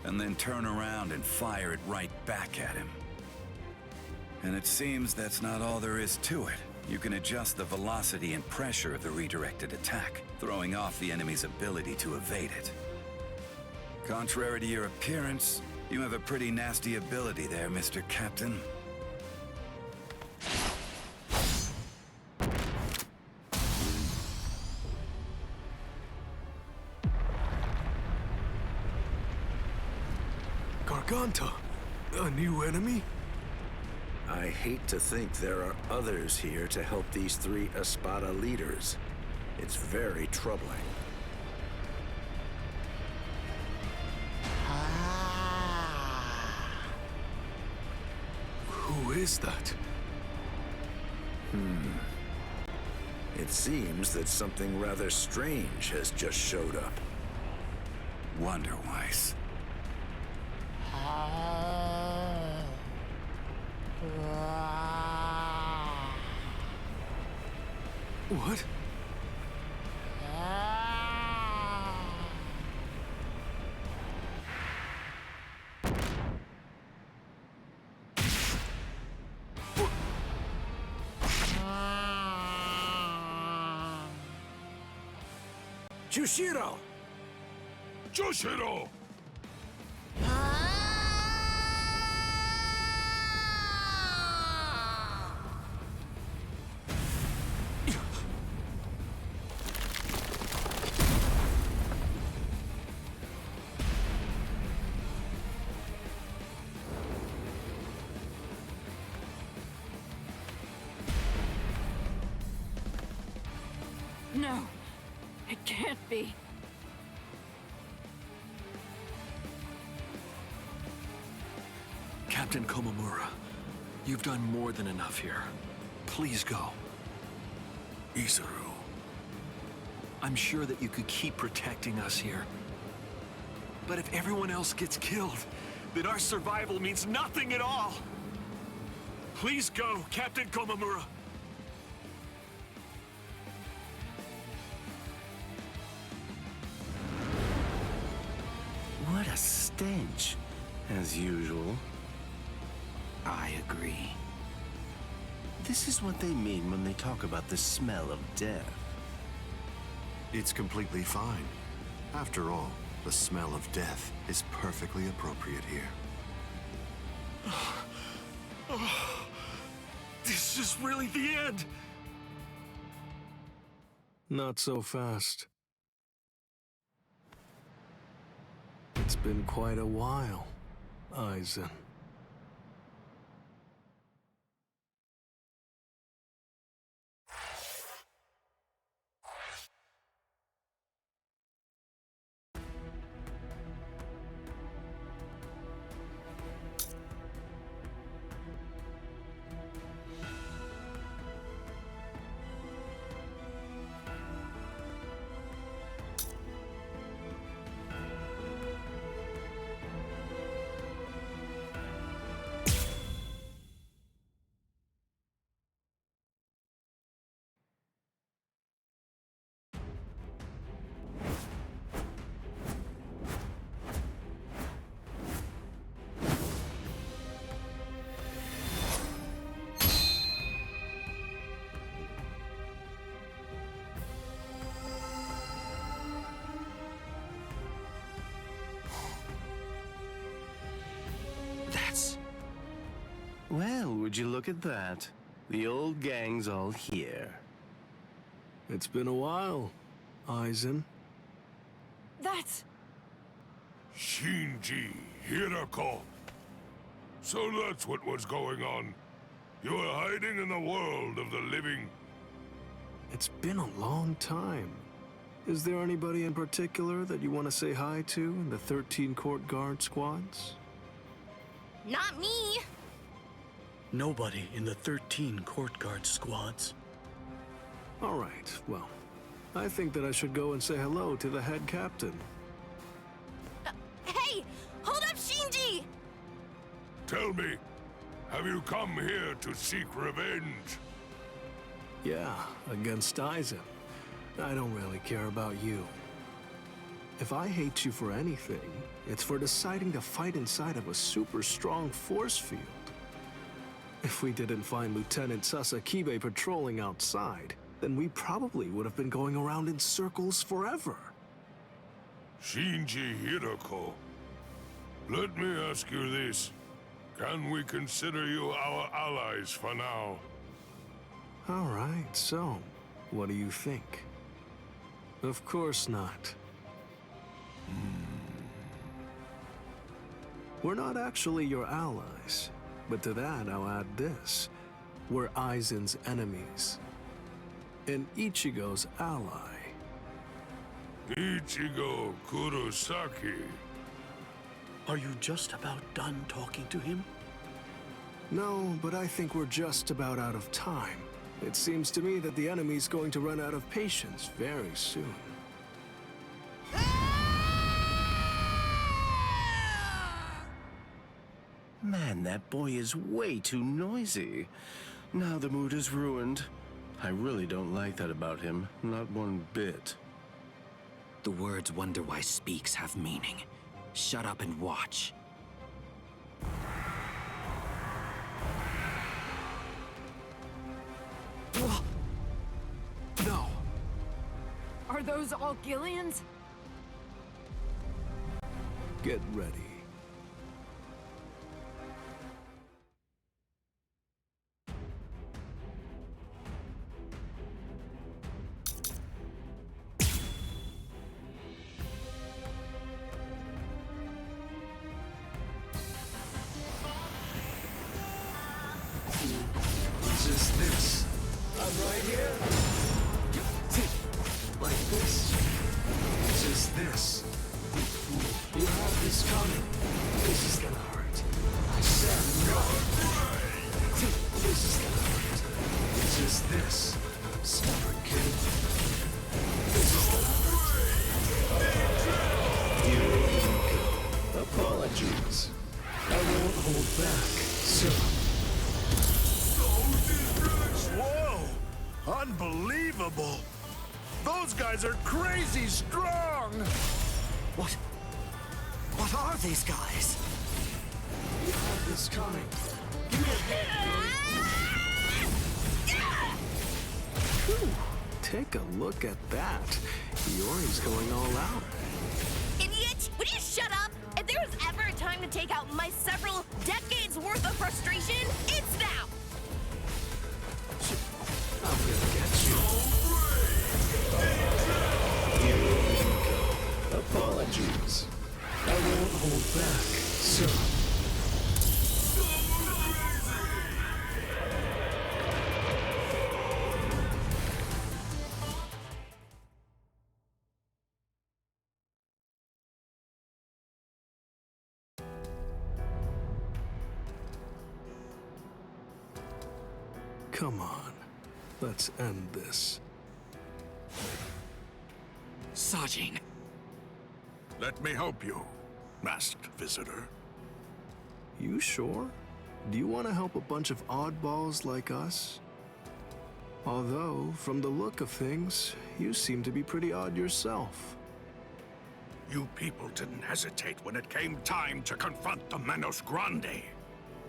and then turn around and fire it right back at him. And it seems that's not all there is to it. You can adjust the velocity and pressure of the redirected attack, throwing off the enemy's ability to evade it. Contrary to your appearance, you have a pretty nasty ability there, Mr. Captain. Garganta? A new enemy? I hate to think there are others here to help these three Espada leaders. It's very troubling. Who is that? It seems that something rather strange has just showed up. Wonderwise. What? Jushiro! Jushiro! No, it can't be. Captain Komamura, you've done more than enough here. Please go. Izuru. I'm sure that you could keep protecting us here. But if everyone else gets killed, then our survival means nothing at all. Please go, Captain Komamura. A stench, as usual. I agree. This is what they mean when they talk about the smell of death. It's completely fine. After all, the smell of death is perfectly appropriate here. This is really the end! Not so fast. It's been quite a while, Aizen. Well, would you look at that? The old gang's all here. It's been a while, Aizen. That's... Shinji Hirako. So that's what was going on. You were hiding in the world of the living. It's been a long time. Is there anybody in particular that you want to say hi to in the 13 Court Guard squads? Not me. Nobody in the 13 Court Guard squads. All right, well, I think that I should go and say hello to the head captain. Hey! Hold up, Shinji! Tell me, have you come here to seek revenge? Yeah, against Aizen. I don't really care about you. If I hate you for anything, it's for deciding to fight inside of a super strong force field. If we didn't find Lieutenant Sasakibe patrolling outside, then we probably would have been going around in circles forever. Shinji Hirako, let me ask you this. Can we consider you our allies for now? All right, so, what do you think? Of course not. We're not actually your allies, but to that I'll add this. We're Aizen's enemies. And Ichigo's ally. Ichigo Kurosaki. Are you just about done talking to him? No, but I think we're just about out of time. It seems to me that the enemy's going to run out of patience very soon. Man, that boy is way too noisy. Now the mood is ruined. I really don't like that about him, not one bit. The words "wonder why speaks" have meaning. Shut up and watch. No. Are those all Gillians? Get ready. Just this. I'm right here. Like this. Just this. You have this coming. This is gonna hurt. I said no. This is gonna hurt. Just this. Stubborn kid. This is gonna hurt. You apologies. I won't hold back, sir. Whoa! Unbelievable! Those guys are crazy strong! What are these guys? We have this coming. Whew. Take a look at that. Yori's going all out. Idiot! Would you shut up? If there was ever a time to take out my several decades worth of frustration, it's now! I'm gonna get you. Apologies. I won't hold back, sir. Come on, let's end this. Sajin. Let me help you, masked visitor. You sure? Do you want to help a bunch of oddballs like us? Although, from the look of things, you seem to be pretty odd yourself. You people didn't hesitate when it came time to confront the Manos Grande.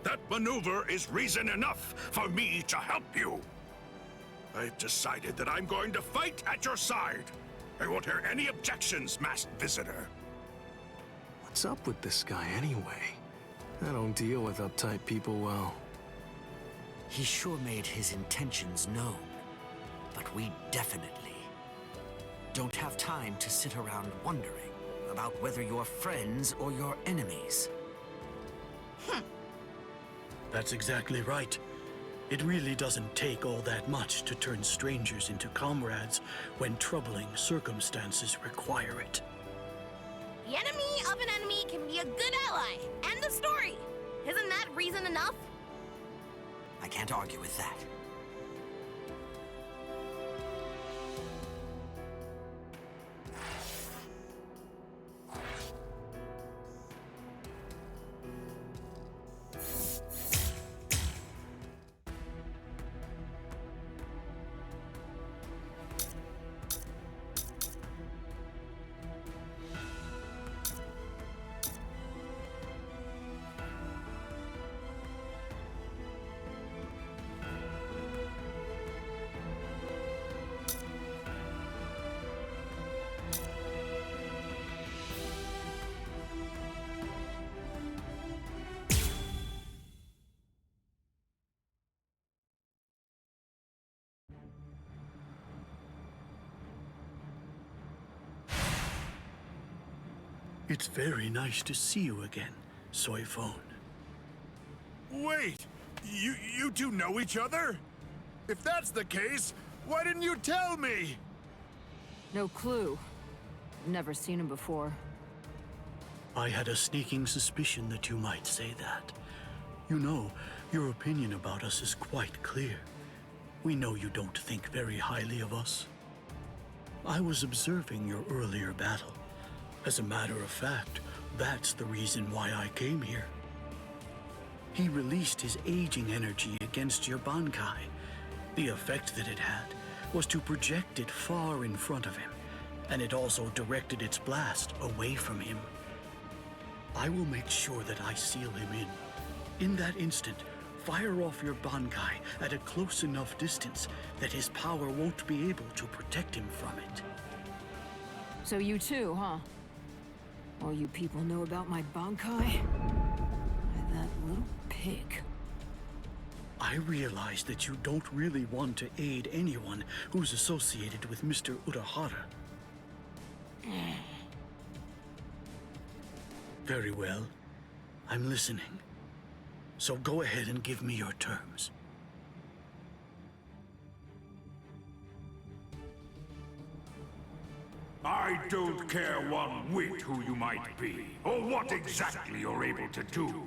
That maneuver is reason enough for me to help you. I've decided that I'm going to fight at your side. I won't hear any objections, masked visitor. What's up with this guy anyway? I don't deal with uptight people well. He sure made his intentions known, but we definitely don't have time to sit around wondering about whether you're friends or your enemies. That's exactly right. It really doesn't take all that much to turn strangers into comrades when troubling circumstances require it. The enemy of an enemy can be a good ally. End of story. Isn't that reason enough? I can't argue with that. It's very nice to see you again, Soy Phone. Wait! You two know each other? If that's the case, why didn't you tell me? No clue. Never seen him before. I had a sneaking suspicion that you might say that. You know, your opinion about us is quite clear. We know you don't think very highly of us. I was observing your earlier battle. As a matter of fact, that's the reason why I came here. He released his aging energy against your Bankai. The effect that it had was to project it far in front of him, and it also directed its blast away from him. I will make sure that I seal him in. In that instant, fire off your Bankai at a close enough distance that his power won't be able to protect him from it. So you too, huh? All you people know about my Bankai? That little pig. I realize that you don't really want to aid anyone who's associated with Mr. Urahara. Very well. I'm listening. So go ahead and give me your terms. I don't care one whit who you might be, or what exactly you're able to do.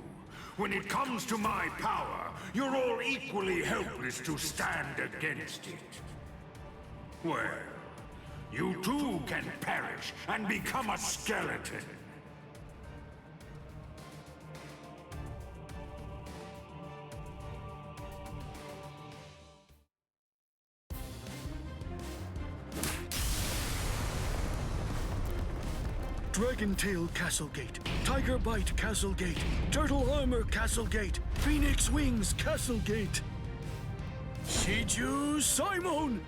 When it comes to my power, you're all equally helpless to stand against it. Well, you too can perish and become a skeleton. Dragon Dragon Tail Castlegate, Tiger Bite Castlegate, Turtle Armor Castlegate, Phoenix Wings Castlegate. Shiju Simon!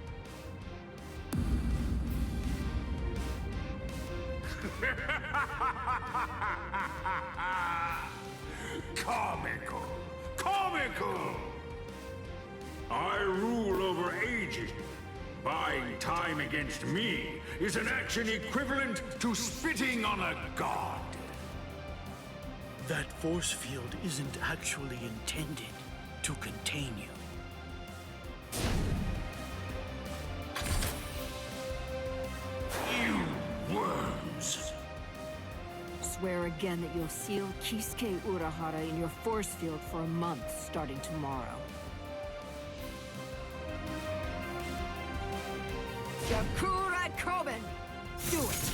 Comical! Comical! I rule over ages. Buying time against me is an action equivalent to spitting on a god. That force field isn't actually intended to contain you. You worms! Swear again that you'll seal Kisuke Urahara in your force field for a month starting tomorrow. Karakura Koben! Do it!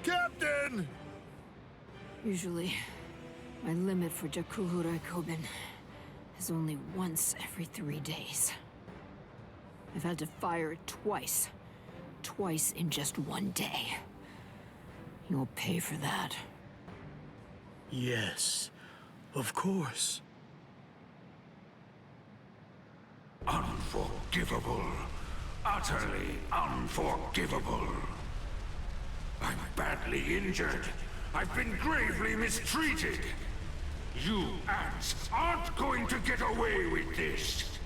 Captain! Usually, my limit for Jakuhura Koben is only once every 3 days. I've had to fire it twice. Twice in just 1 day. You'll pay for that. Yes, of course. Unforgivable. Utterly unforgivable. I'm badly injured. I've been gravely mistreated. You ants aren't going to get away with this.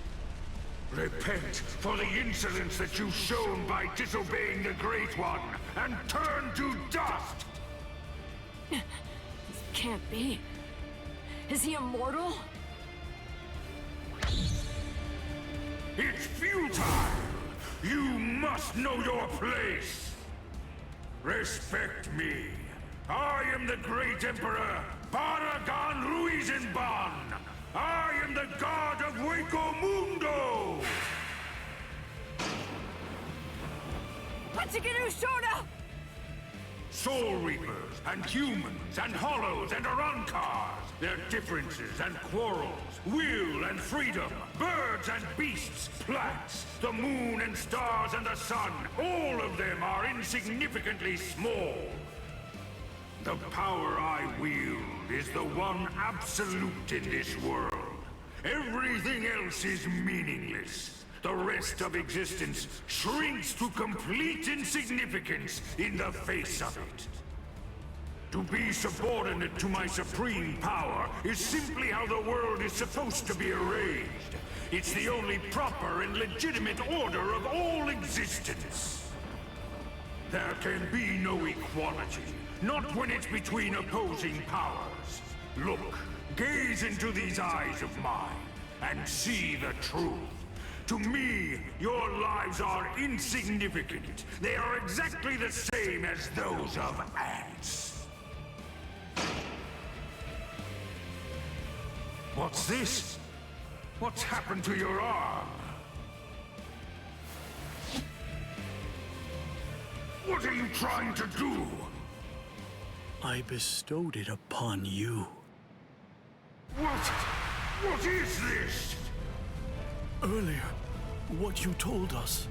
Repent for the insolence that you've shown by disobeying the Great One, and turn to dust! This can't be. Is he immortal? It's futile! You must know your place! Respect me. I am the great Emperor, Paragon Ruizenban! I am the god of Hueco Mundo! Hachigeru Shoda! Soul Reapers, and humans, and hollows, and Arankars! Their differences and quarrels, will and freedom, birds and beasts, plants, the moon and stars and the sun, all of them are insignificantly small. The power I wield is the one absolute in this world. Everything else is meaningless. The rest of existence shrinks to complete insignificance in the face of it. To be subordinate to my supreme power is simply how the world is supposed to be arranged. It's the only proper and legitimate order of all existence. There can be no equality, not when it's between opposing powers. Look, gaze into these eyes of mine, and see the truth. To me, your lives are insignificant. They are exactly the same as those of ants. What's this? What's happened to your arm? What are you trying to do? I bestowed it upon you. What is this? Earlier, what you told us.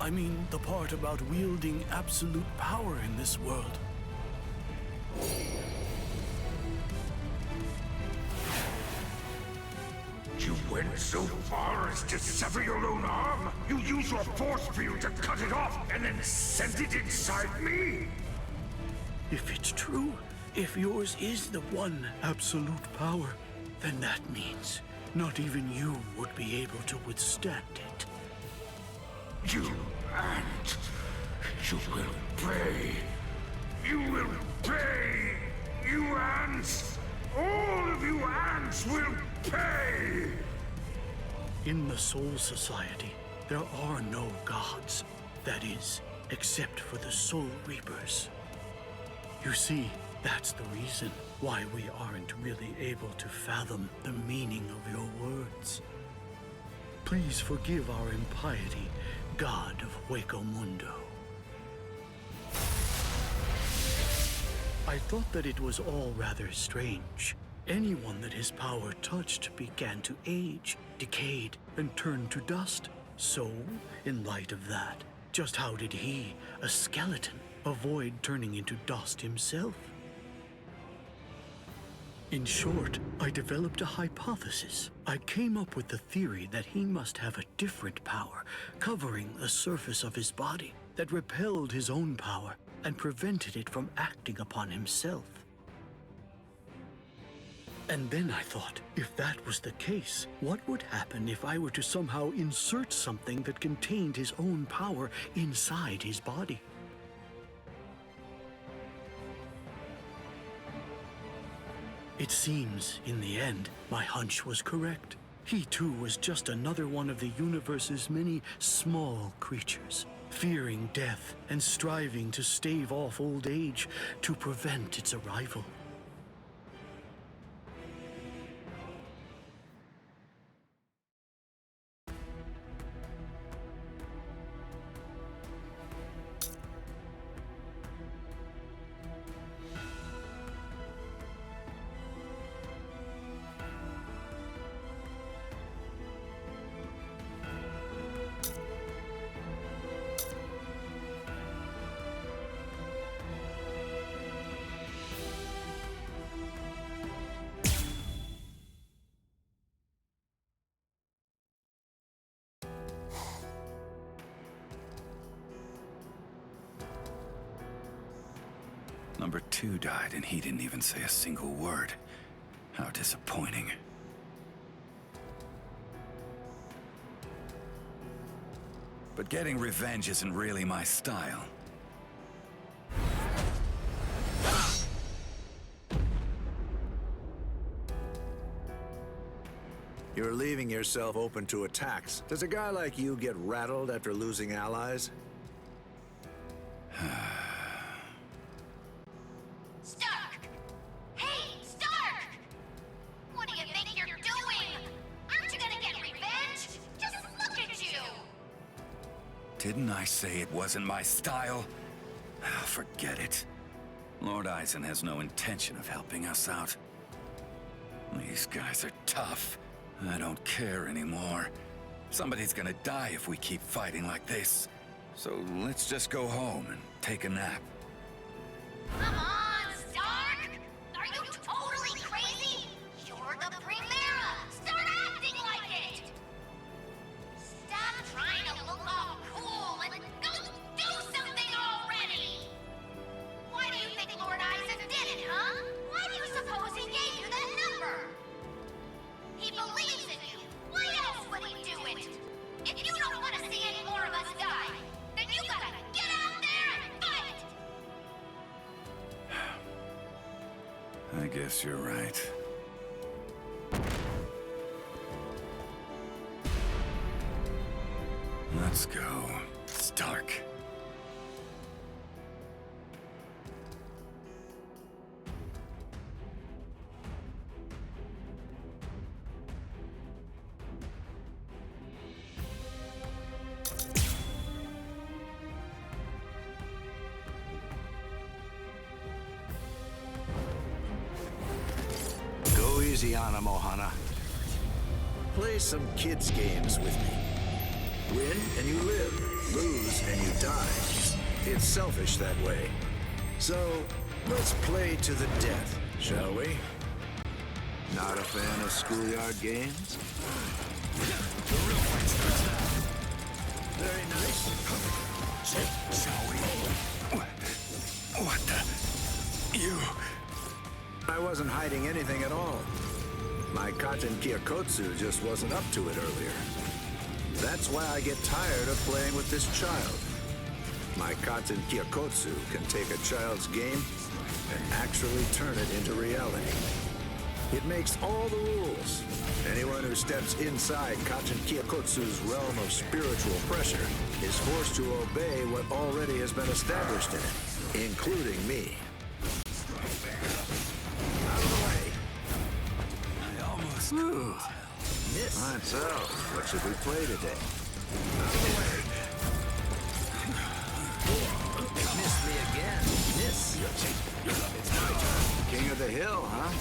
I mean, the part about wielding absolute power in this world. You went so far as to sever your own arm? You used your force field to cut it off and then sent it inside me? If it's true, if yours is the one absolute power, then that means not even you would be able to withstand it. You ant! You will pay! You will pay! You ants! All of you ants will pay! In the Soul Society, there are no gods. That is, except for the Soul Reapers. You see, that's the reason why we aren't really able to fathom the meaning of your words. Please forgive our impiety, God of Hueco Mundo. I thought that it was all rather strange. Anyone that his power touched began to age, decayed, and turn to dust. So, in light of that, just how did he, a skeleton, avoid turning into dust himself? In short, I developed a hypothesis. I came up with the theory that he must have a different power, covering the surface of his body, that repelled his own power and prevented it from acting upon himself. And then I thought, if that was the case, what would happen if I were to somehow insert something that contained his own power inside his body? It seems, in the end, my hunch was correct. He too was just another one of the universe's many small creatures, fearing death and striving to stave off old age to prevent its arrival. Number 2 died and he didn't even say a single word. How disappointing. But getting revenge isn't really my style. You're leaving yourself open to attacks. Does a guy like you get rattled after losing allies? Stark! Hey, Stark! What do you think you're doing? Aren't you gonna get revenge? Just look at you! Didn't I say it wasn't my style? Forget it. Lord Eisen has no intention of helping us out. These guys are tough. I don't care anymore. Somebody's gonna die if we keep fighting like this. So let's just go home and take a nap. Come on, Stark! Are you totally crazy? You're the Primera! Start acting like it! Stop trying to look all cool and go do something already! Why do you think Lord Eisen did it, huh? Why do you suppose he gave you that number? He believes in you. Why else would he do it? If you don't want to see any more of us die, then you gotta get out there and fight! I guess you're right. Let's go, Stark. Go easy on him, Ohana. Play some kids' games with me. Win and you live, lose and you die. It's selfish that way. So, let's play to the death, shall we? Not a fan of schoolyard games? The real fight starts now. Very nice. Shall we? What the? You... I wasn't hiding anything at all. My Katen Kyokotsu just wasn't up to it earlier. That's why I get tired of playing with this child. My Katen Kyokotsu can take a child's game and actually turn it into reality. It makes all the rules. Anyone who steps inside Katen Kyokotsu's realm of spiritual pressure is forced to obey what already has been established in it, including me. Out of the way. I almost... Alright, so, what should we play today? Missed me again. Miss. It's my turn. King of the Hill, huh?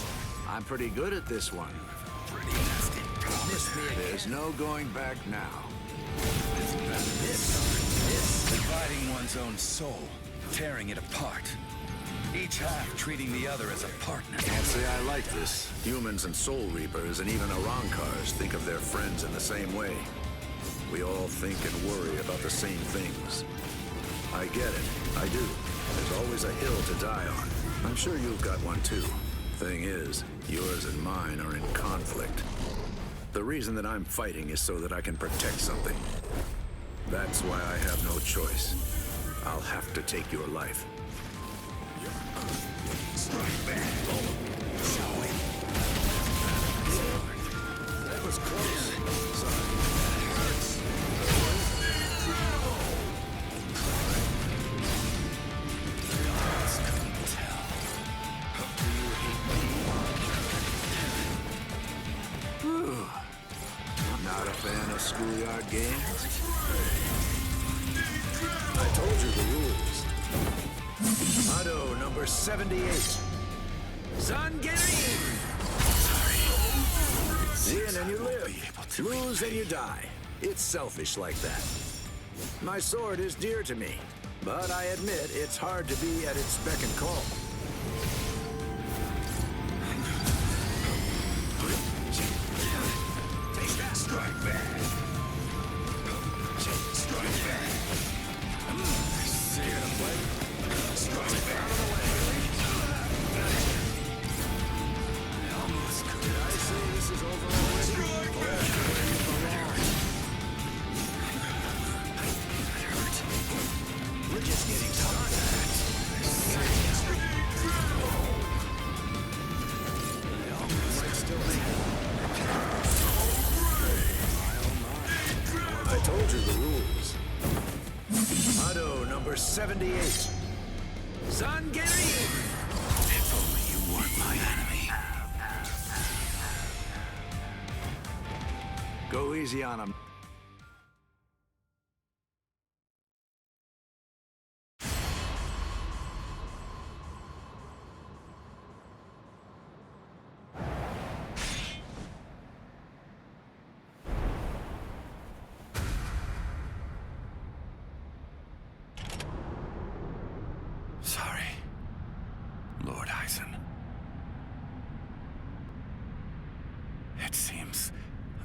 I'm pretty good at this one. Missed me again. There's no going back now. Dividing one's own soul, tearing it apart. Each half treating the other as a partner. Can't say I like this. Humans and Soul Reapers and even Arankars think of their friends in the same way. We all think and worry about the same things. I get it. I do. There's always a hill to die on. I'm sure you've got one too. Thing is, yours and mine are in conflict. The reason that I'm fighting is so that I can protect something. That's why I have no choice. I'll have to take your life. Strike back. Shall we? That was close. Sorry. I'm not a fan of schoolyard games. I told you the rules. Motto number 78. Zangerin! Win and you live. Lose and you die. It's selfish like that. My sword is dear to me, but I admit it's hard to be at its beck and call. Take that. Strike back. Strike back. See you to play. Strike back. Almost. Did I say this is over already? Strike back. We're just getting started. I told you the rules. Motto number 78. Zangerin! If only you weren't my enemy. Go easy on him. Sorry, Lord Eisen. It seems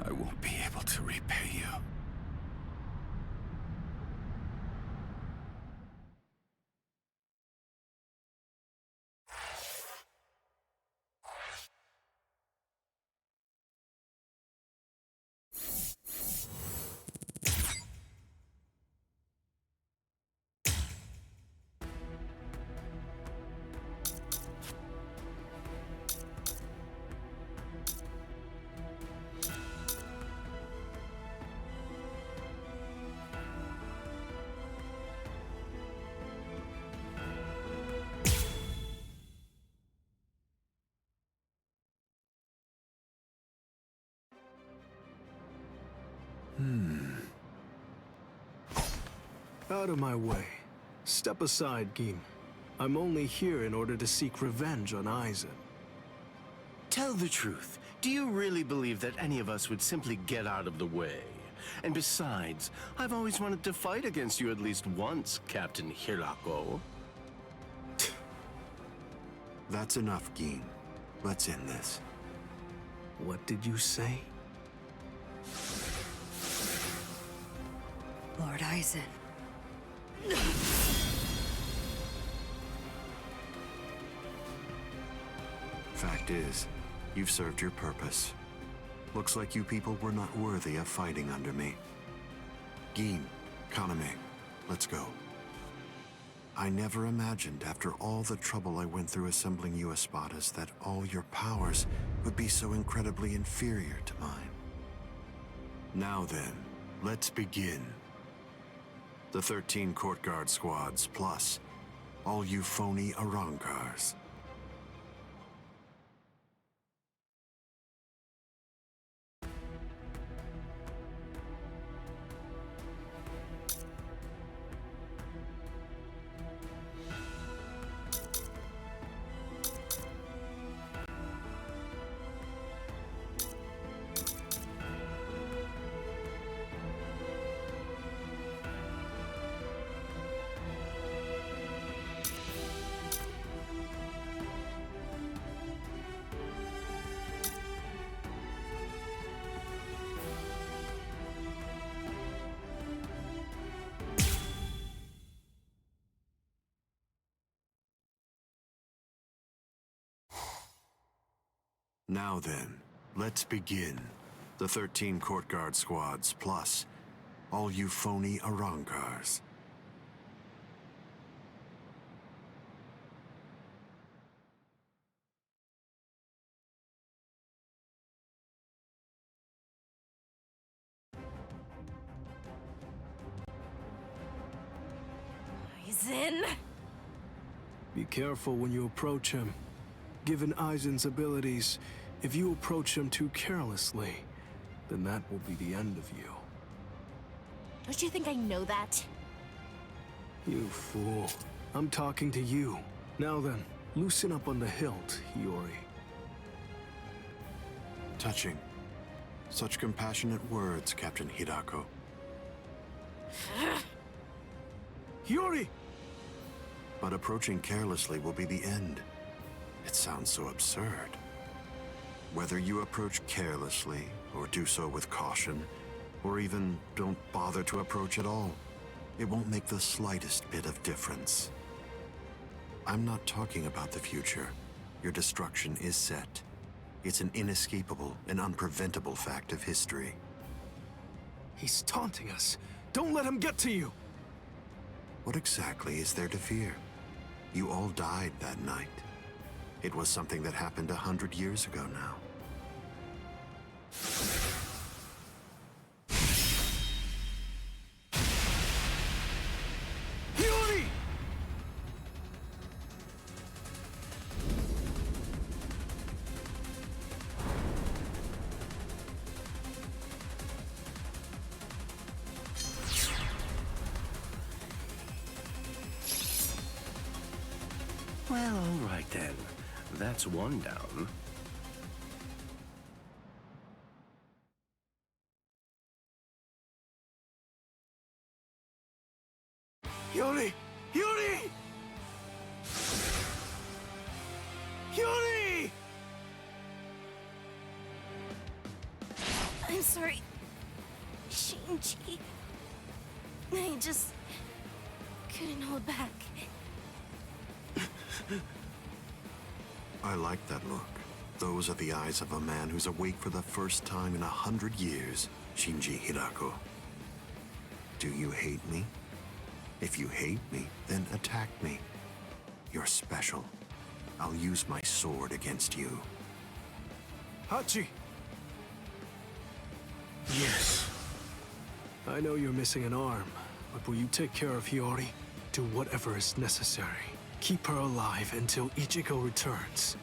I won't be able to repay you. Out of my way. Step aside, Gin. I'm only here in order to seek revenge on Eisen. Tell the truth. Do you really believe that any of us would simply get out of the way? And besides, I've always wanted to fight against you at least once, Captain Hirako. That's enough, Gin. Let's end this. What did you say? Lord Eisen. Fact is, you've served your purpose. Looks like you people were not worthy of fighting under me. Gin, Kaname, let's go. I never imagined, after all the trouble I went through assembling you Espadas, that all your powers would be so incredibly inferior to mine. Now then, let's begin. The 13 court guard squads, plus all you phony Arankars. Now then, let's begin. The 13 court guard squads, plus all you phony Arrancars. Aizen! Be careful when you approach him. Given Aizen's abilities, if you approach him too carelessly, then that will be the end of you. Don't you think I know that? You fool. I'm talking to you. Now then, loosen up on the hilt, Hiyori. Touching. Such compassionate words, Captain Hidako. Hiyori! But approaching carelessly will be the end. It sounds so absurd. Whether you approach carelessly, or do so with caution, or even don't bother to approach at all, it won't make the slightest bit of difference. I'm not talking about the future. Your destruction is set. It's an inescapable and unpreventable fact of history. He's taunting us. Don't let him get to you! What exactly is there to fear? You all died that night. It was something that happened 100 years ago now. Hiyori! Well, all right then. That's one down. Hiyori! Hiyori! Hiyori! I'm sorry, Shinji. I just couldn't hold back. I like that look. Those are the eyes of a man who's awake for the first time in 100 years, Shinji Hidako. Do you hate me? If you hate me, then attack me. You're special. I'll use my sword against you. Hachi! Yes. I know you're missing an arm, but will you take care of Hiyori? Do whatever is necessary. Keep her alive until Ichigo returns.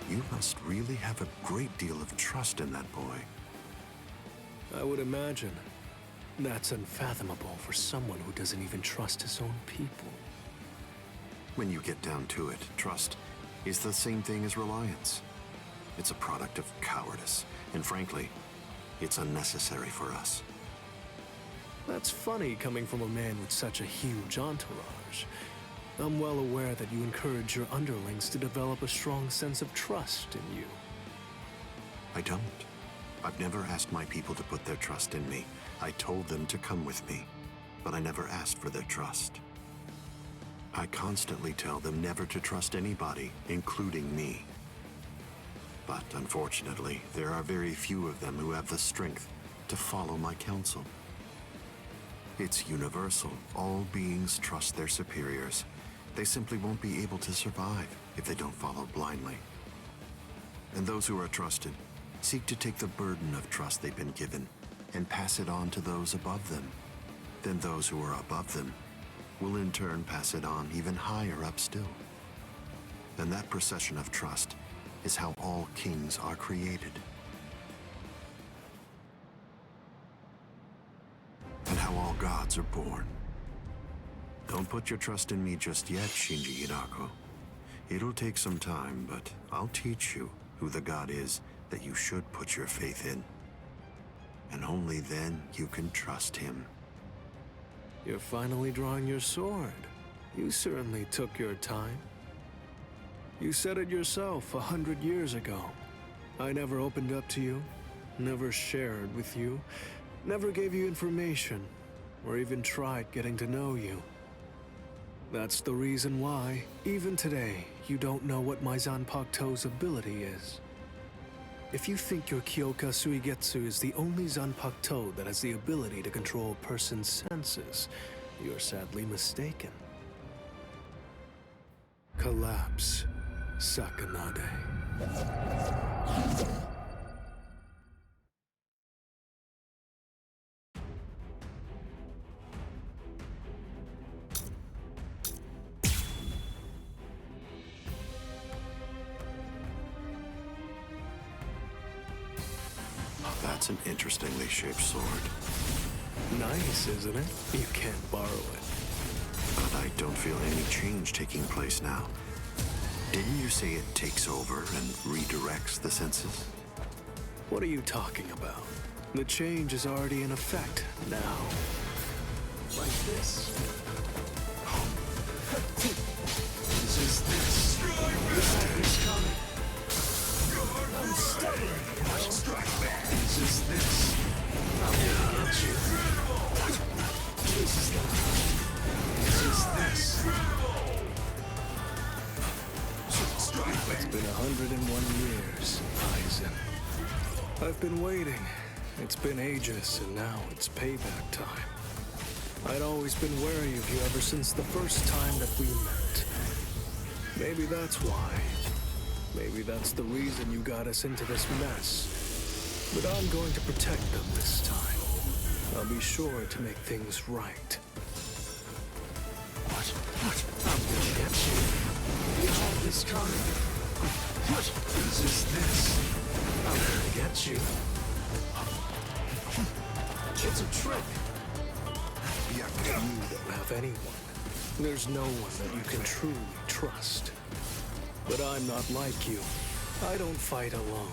You must really have a great deal of trust in that boy. I would imagine. That's unfathomable for someone who doesn't even trust his own people. When you get down to it, trust is the same thing as reliance. It's a product of cowardice, and frankly, it's unnecessary for us. That's funny coming from a man with such a huge entourage. I'm well aware that you encourage your underlings to develop a strong sense of trust in you. I don't. I've never asked my people to put their trust in me. I told them to come with me, but I never asked for their trust. I constantly tell them never to trust anybody, including me. But unfortunately, there are very few of them who have the strength to follow my counsel. It's universal. All beings trust their superiors. They simply won't be able to survive if they don't follow blindly. And those who are trusted seek to take the burden of trust they've been given and pass it on to those above them. Then those who are above them will in turn pass it on even higher up still. And that procession of trust is how all kings are created. And how all gods are born. Don't put your trust in me just yet, Shinji Hidako. It'll take some time, but I'll teach you who the god is that you should put your faith in. And only then you can trust him. You're finally drawing your sword. You certainly took your time. You said it yourself 100 years ago. I never opened up to you, never shared with you, never gave you information, or even tried getting to know you. That's the reason why, even today, you don't know what my Zanpakuto's ability is. If you think your Kyoka Suigetsu is the only Zanpakuto that has the ability to control a person's senses, you're sadly mistaken. Collapse, Sakanade. That's an interestingly shaped sword. Nice, isn't it? You can't borrow it. But I don't feel any change taking place now. Didn't you say it takes over and redirects the senses? What are you talking about? The change is already in effect now. Like this. This is this. This time is coming. I'm stubborn. This is this. I'm gonna get you. This is that. This is this. It's been 101 years, Aizen. I've been waiting. It's been ages, and now it's payback time. I'd always been wary of you ever since the first time that we met. Maybe that's why. Maybe that's the reason you got us into this mess. But I'm going to protect them this time. I'll be sure to make things right. What? I'm gonna get you. You have this coming. This is this. I'm gonna get you. It's a trick. You don't have anyone. There's no one that you can truly trust. But I'm not like you. I don't fight alone.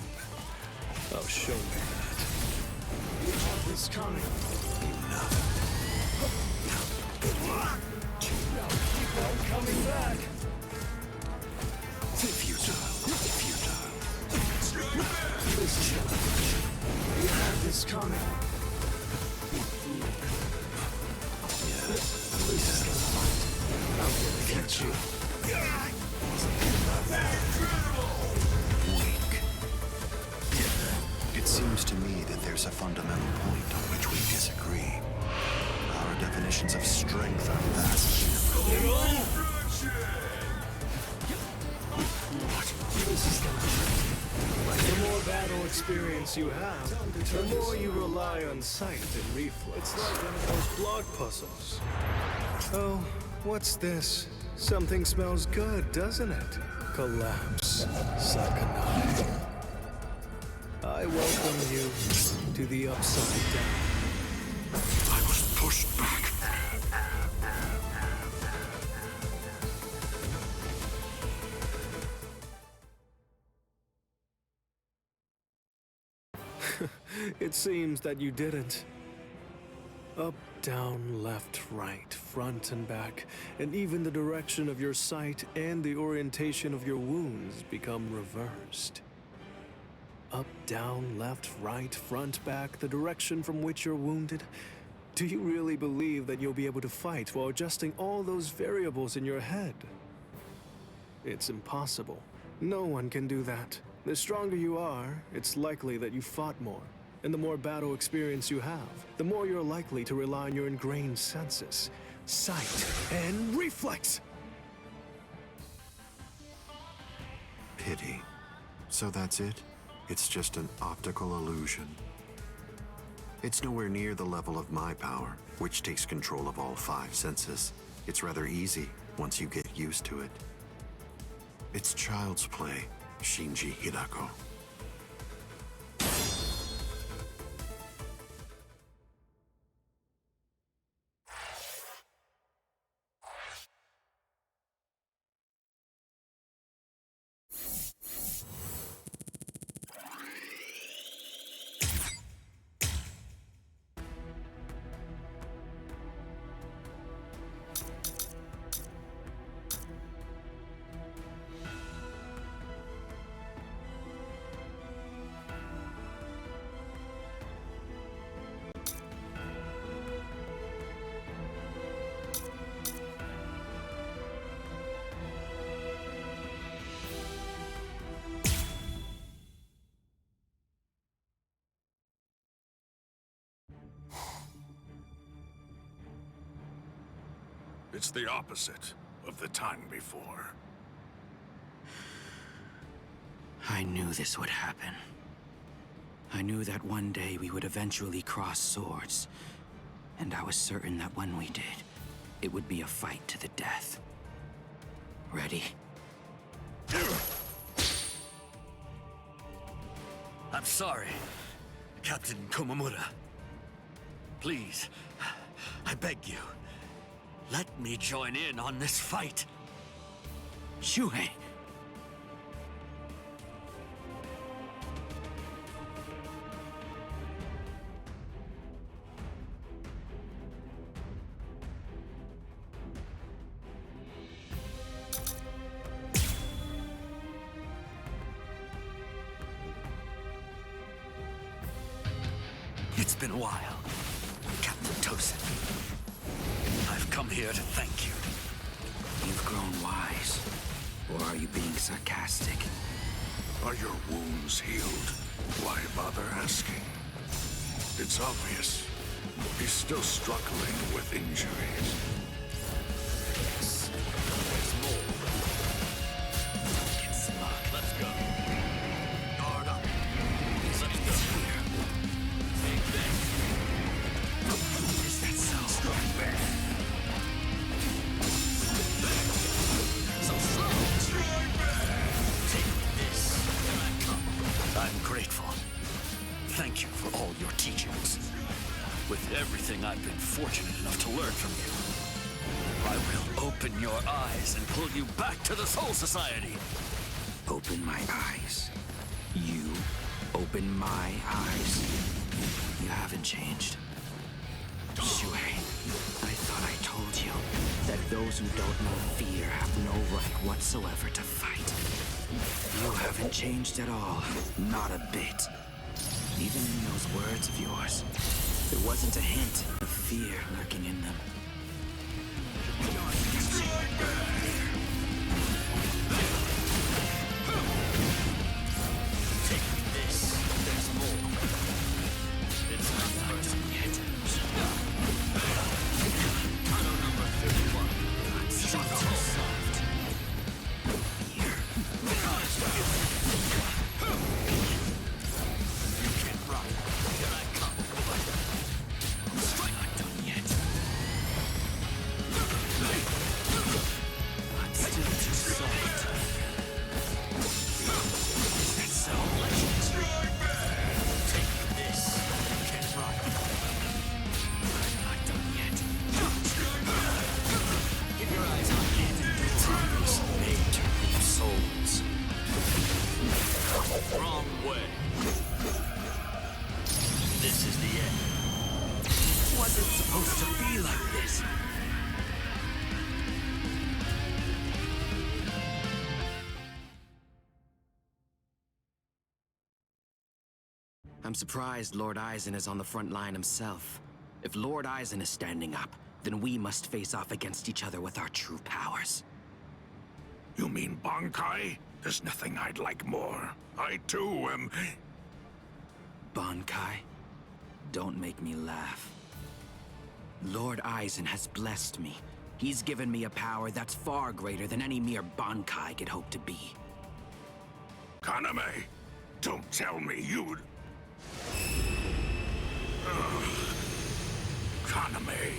I'll show you that. You have this coming. I'm coming back. Futile. This is you have this coming. Yes. This is the fight. I'm gonna get you. Weak. It seems to me that there's a fundamental point on which we disagree. Our definitions of strength are vastly different. This is the more battle experience you have, the more you rely on sight and reflex. It's like one of those block puzzles. Oh, what's this? Something smells good, doesn't it? Collapse, Sakanai. I welcome you to the Upside Down. I was pushed back. It seems that you didn't. Up, down, left, right, front and back, and even the direction of your sight and the orientation of your wounds become reversed. Up, down, left, right, front, back, the direction from which you're wounded. Do you really believe that you'll be able to fight while adjusting all those variables in your head? It's impossible. No one can do that. The stronger you are, it's likely that you fought more. And the more battle experience you have, the more you're likely to rely on your ingrained senses, sight, and reflex. Pity. So that's it? It's just an optical illusion. It's nowhere near the level of my power, which takes control of all 5 senses. It's rather easy once you get used to it. It's child's play, Shinji Hidako. It's the opposite of the time before. I knew this would happen. I knew that one day we would eventually cross swords. And I was certain that when we did, it would be a fight to the death. Ready? I'm sorry, Captain Komamura. Please, I beg you, let me join in on this fight. Shuhei! It's been a while, Captain Tosin. I've come here to thank you. You've grown wise. Or are you being sarcastic? Are your wounds healed? Why bother asking? It's obvious. He's still struggling with injuries. Yes, there's more. Don't get smart. Let's go. Guard up. Let's go. Take that. Is that so? Strike back. So slow. Strike back. Take this. Here I come. I'm grateful. Thank you for all your teachings. With everything I've been fortunate enough to learn from you, I will open your eyes and pull you back to the Soul Society. Open my eyes. You open my eyes. You haven't changed. Shuhei, I thought I told you that those who don't know fear have no right whatsoever to fight. You haven't changed at all. Not a bit. Even in those words of yours, there wasn't a hint of fear lurking in them. Take this. There's more. It's not the person yet. Tunnel number 31. Shut up. Soft. Here. You can't run. Here I come. Strike. Not done yet. I'm still too soft. Is that so? Strike back. Take this. You can't run. I'm not done yet. Strike back. Keep your eyes on it. Zombies made to reap souls. Wrong way. This is the end. Wasn't supposed to be like this. I'm surprised Lord Aizen is on the front line himself. If Lord Aizen is standing up, then we must face off against each other with our true powers. You mean Bankai? There's nothing I'd like more. I too am... Bankai? Don't make me laugh. Lord Aizen has blessed me. He's given me a power that's far greater than any mere Bankai could hope to be. Kaname, don't tell me you'd... Kaname.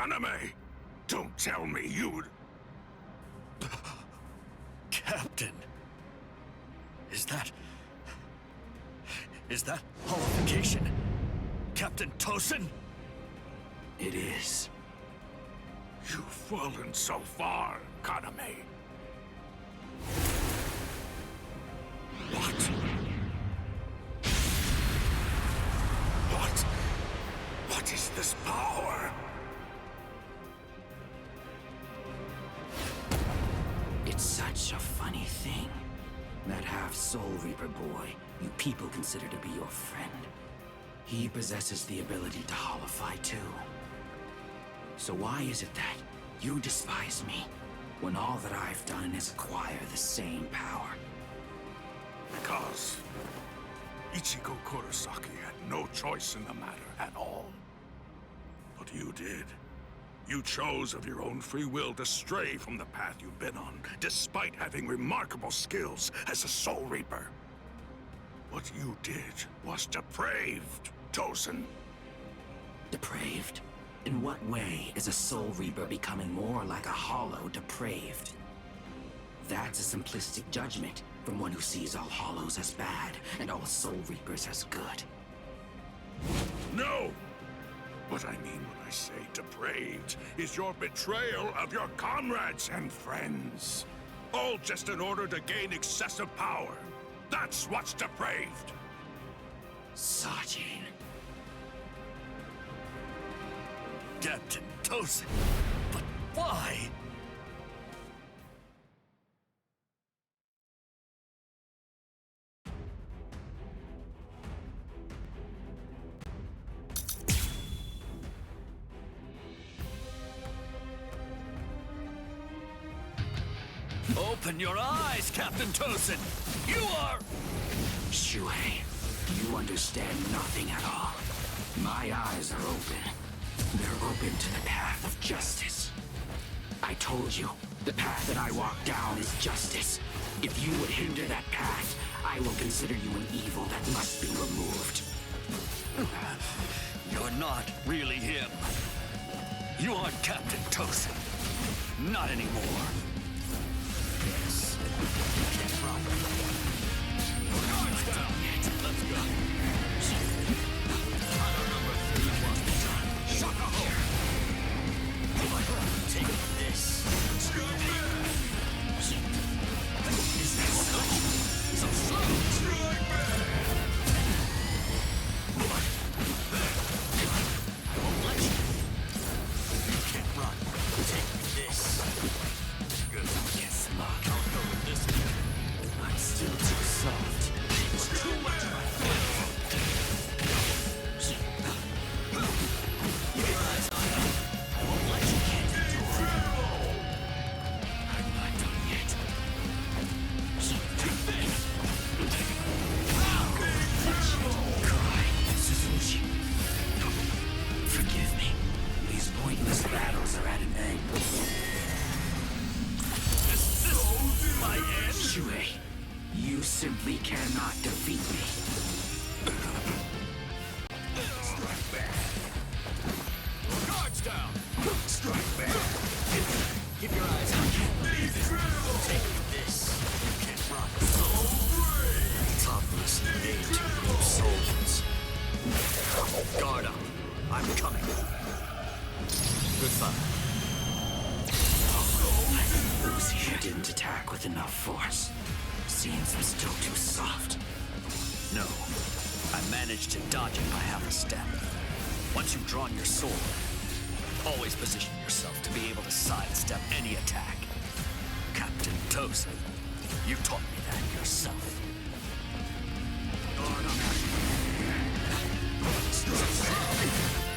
Kaname! Don't tell me you'd... Captain. Is that holification? Captain Tosin? It is. You've fallen so far, Kaname. What? What is this power? It's such a funny thing. That half-Soul Reaper boy you people consider to be your friend. He possesses the ability to holify too. So why is it that you despise me when all that I've done is acquire the same power? Because Ichigo Kurosaki had no choice in the matter at all. But you did. You chose of your own free will to stray from the path you've been on, despite having remarkable skills as a Soul Reaper. What you did was depraved, Tosin. Depraved? In what way is a Soul Reaper becoming more like a hollow depraved? That's a simplistic judgment from one who sees all hollows as bad and all Soul Reapers as good. No! What I mean when I say depraved is your betrayal of your comrades and friends. All just in order to gain excessive power. That's what's depraved! Sajin. Captain Tosin. But why? Open your eyes, Captain Tosin! You are... Shuhei, you understand nothing at all. My eyes are open. They're open to the path of justice. I told you, the path that I walk down is justice. If you would hinder that path, I will consider you an evil that must be removed. You're not really him. You aren't Captain Tosin. Not anymore. Yes. Get run. Guards down! Let's go. Fire number 3 Shaka Ho! Take this. Is that so slow? Strike back! I won't let you. You can't run. Take this. Good. Yes, Mark. I'll go with this one. I'm still too soft. It's too much of my fault. Keep your eyes on me. I won't let you get to the door. I'm not done yet. Take this. Cry, Suzuki. Forgive me. These pointless battles are at an end. This my end? Shuhei, you simply cannot defeat me. Strike back. Guards down. Strike back. Keep your eyes on me. Take this. You can't run. So brave. Topless, named souls. Guard up. I'm coming. Goodbye. Lucy didn't attack with enough force. Seems I'm still too soft. No. I managed to dodge it by half a step. Once you've drawn your sword, always position yourself to be able to sidestep any attack. Captain Tosin, you taught me that yourself.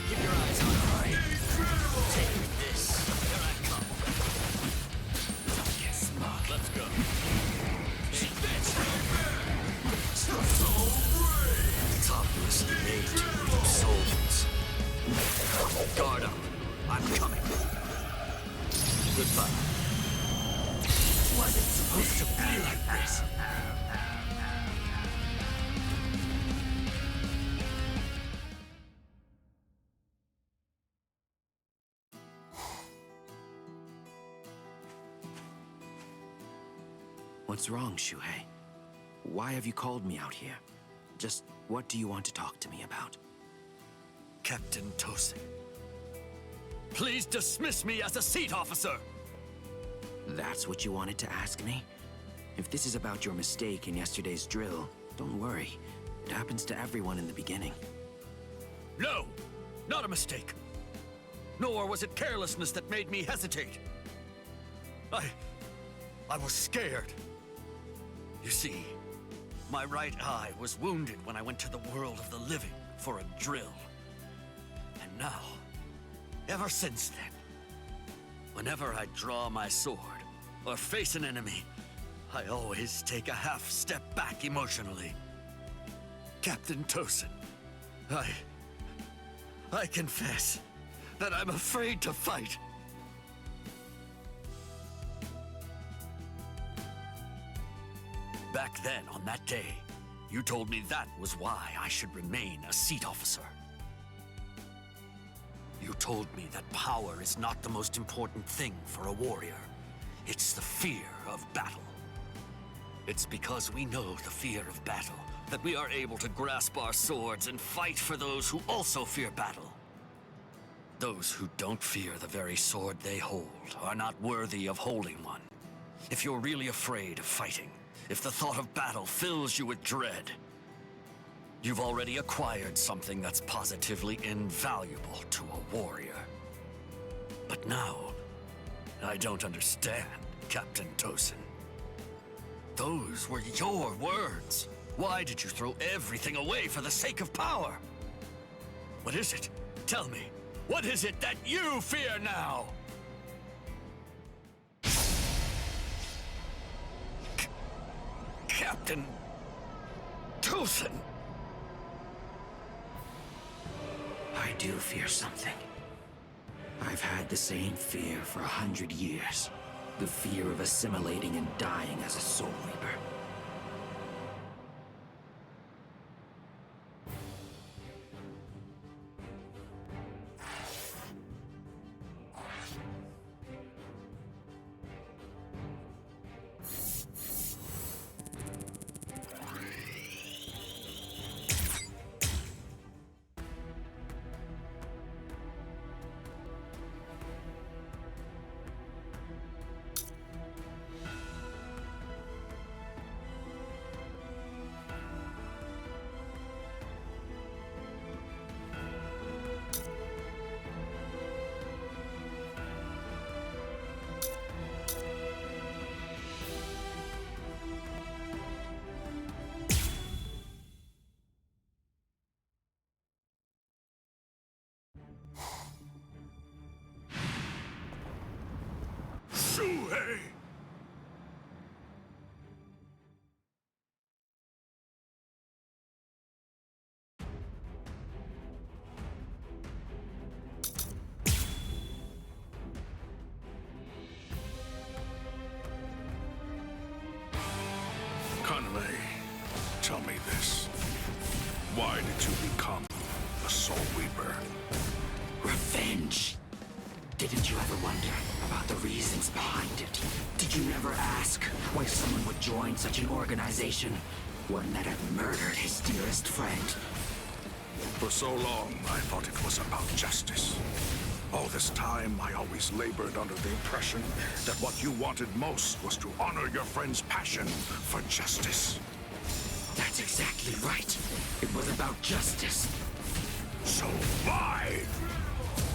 Keep your eyes on her. Take this. Here I come. Don't get smart. Let's go. Topless, naked souls. Guard up. I'm coming. Goodbye. Was it supposed to be like this? What's wrong, Shuhei? Why have you called me out here? Just what do you want to talk to me about? Captain Tosin, please dismiss me as a seat officer! That's what you wanted to ask me? If this is about your mistake in yesterday's drill, don't worry. It happens to everyone in the beginning. No! Not a mistake! Nor was it carelessness that made me hesitate. I was scared. You see, my right eye was wounded when I went to the world of the living for a drill. And now, ever since then, whenever I draw my sword or face an enemy, I always take a half step back emotionally. Captain Tosin, I confess that I'm afraid to fight. Back then, on that day, you told me that was why I should remain a seat officer. You told me that power is not the most important thing for a warrior. It's the fear of battle. It's because we know the fear of battle that we are able to grasp our swords and fight for those who also fear battle. Those who don't fear the very sword they hold are not worthy of holding one. If you're really afraid of fighting, if the thought of battle fills you with dread, you've already acquired something that's positively invaluable to a warrior. But now, I don't understand, Captain Tosin. Those were your words. Why did you throw everything away for the sake of power? What is it? Tell me. What is it that you fear now? Captain Tosin. I do fear something. I've had the same fear for 100 years. The fear of assimilating and dying as a Soul Reaper. Shuhei! Conway, tell me this. Why did you become a Soul Reaper? Revenge! Didn't you ever wonder about the reasons behind it? Did you never ask why someone would join such an organization? One that had murdered his dearest friend? For so long, I thought it was about justice. All this time, I always labored under the impression that what you wanted most was to honor your friend's passion for justice. That's exactly right. It was about justice. So why?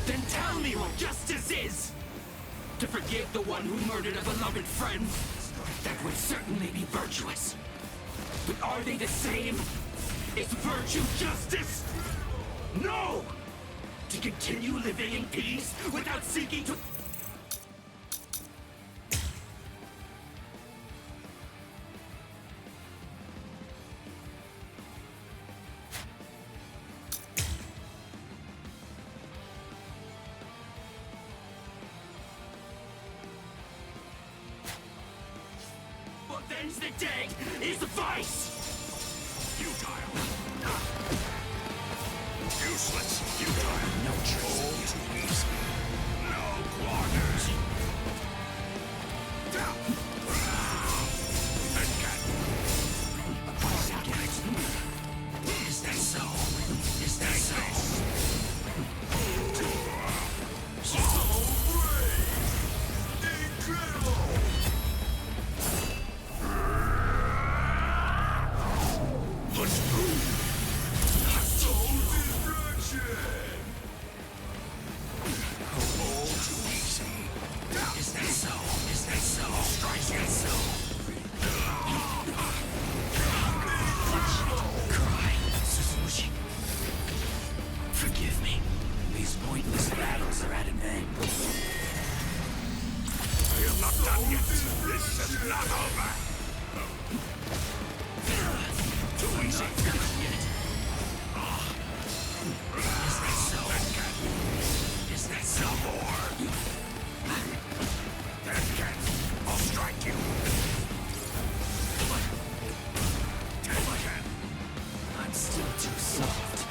Then tell me what justice is! To forgive the one who murdered a beloved friend? That would certainly be virtuous. But are they the same? Is virtue justice? No! To continue living in peace without seeking to... Avenge the dead is the vice! Futile. Useless. Futile. No choice. All too easy. No quarters. Is that so? More? Then I'll strike you. I'm still too soft.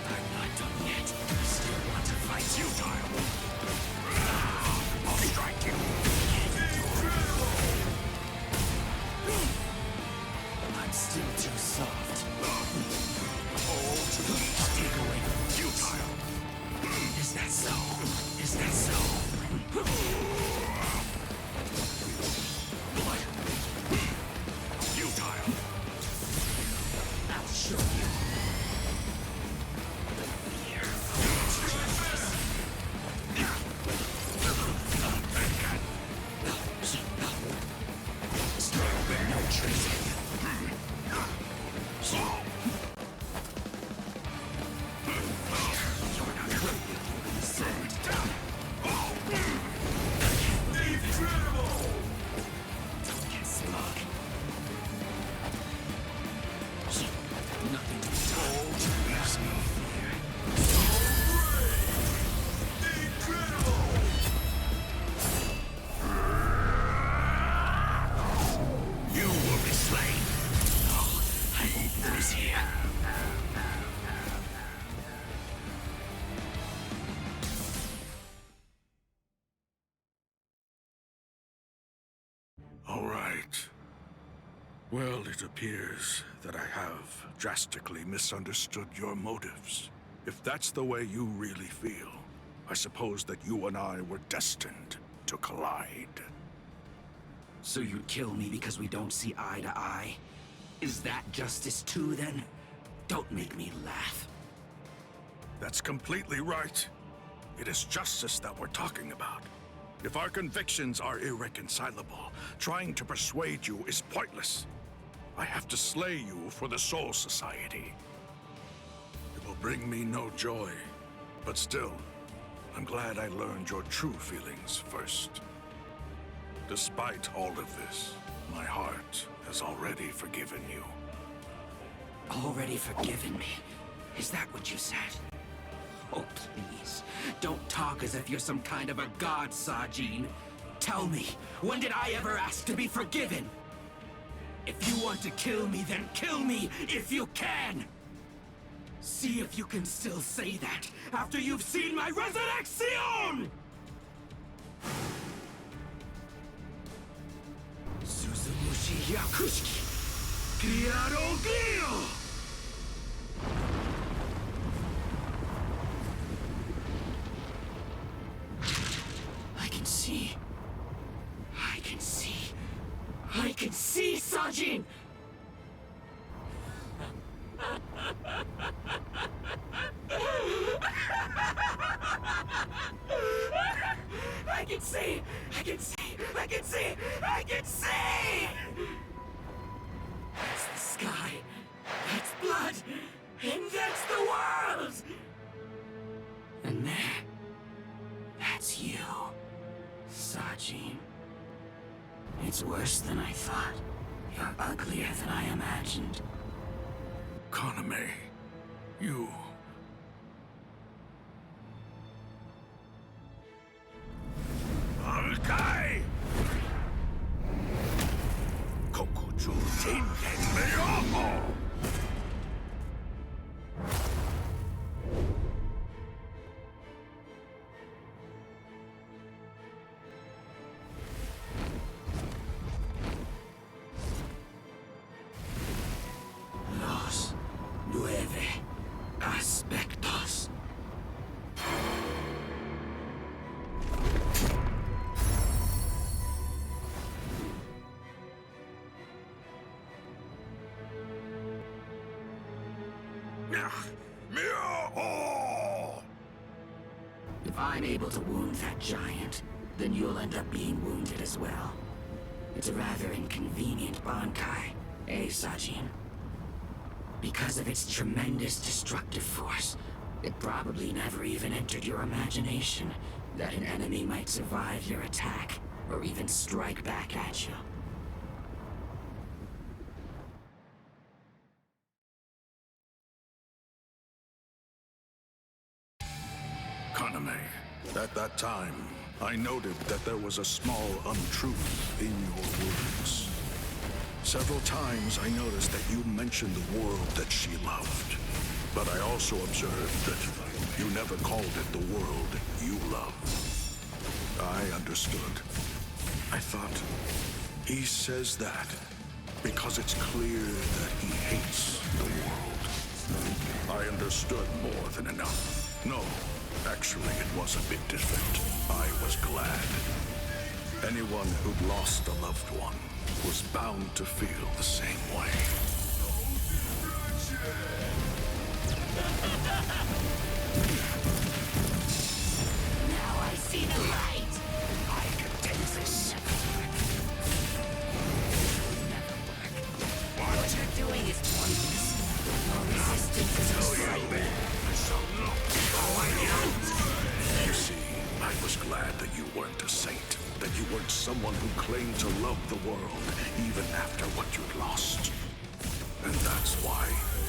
I'm not done yet. I still want to fight you, Dial. I'll strike you. I'm still too soft. Take away. Futile. Is that so? Is that so? Futile. I'll show you. The fear of justice. No treason. You will be slain. Oh, I won't lose here. All right. Well, it appears that I have drastically misunderstood your motives. If that's the way you really feel, I suppose that you and I were destined to collide. So you'd kill me because we don't see eye to eye? Is that justice too, then? Don't make me laugh. That's completely right. It is justice that we're talking about. If our convictions are irreconcilable, trying to persuade you is pointless. I have to slay you for the Soul Society. It will bring me no joy, but still, I'm glad I learned your true feelings first. Despite all of this, my heart has already forgiven you. Already forgiven me? Is that what you said? Oh, please. Don't talk as if you're some kind of a god, Sajin. Tell me, when did I ever ask to be forgiven? If you want to kill me, then kill me if you can! See if you can still say that after you've seen my resurrection! Suzumushi Yakushiki! Gyaro Gyo! I can see, Sajin! I can see! That's the sky, that's blood, and that's the world! And there, that's you, Sajin. It's worse than I thought. You're uglier than I imagined. Kaname, you... Alkai! Kokuju Jingen Meoho! Los 9 aspectos. If I'm able to wound that giant, then you'll end up being wounded as well. It's a rather inconvenient Bankai, eh, Sajin? Because of its tremendous destructive force, it probably never even entered your imagination that an enemy might survive your attack or even strike back at you. Kaname, at that time, I noted that there was a small untruth in your words. Several times I noticed that you mentioned the world that she loved. But I also observed that you never called it the world you love. I understood. I thought, he says that because it's clear that he hates the world. I understood more than enough. No, actually it was a bit different. I was glad. Anyone who'd lost a loved one was bound to feel the same way. Now I see the light. I can take this. Never work. What you're doing is pointless. No resistance is unsightly. You see, I was glad that you weren't a saint. That you weren't someone who claimed to love the world, even after what you'd lost. And that's why.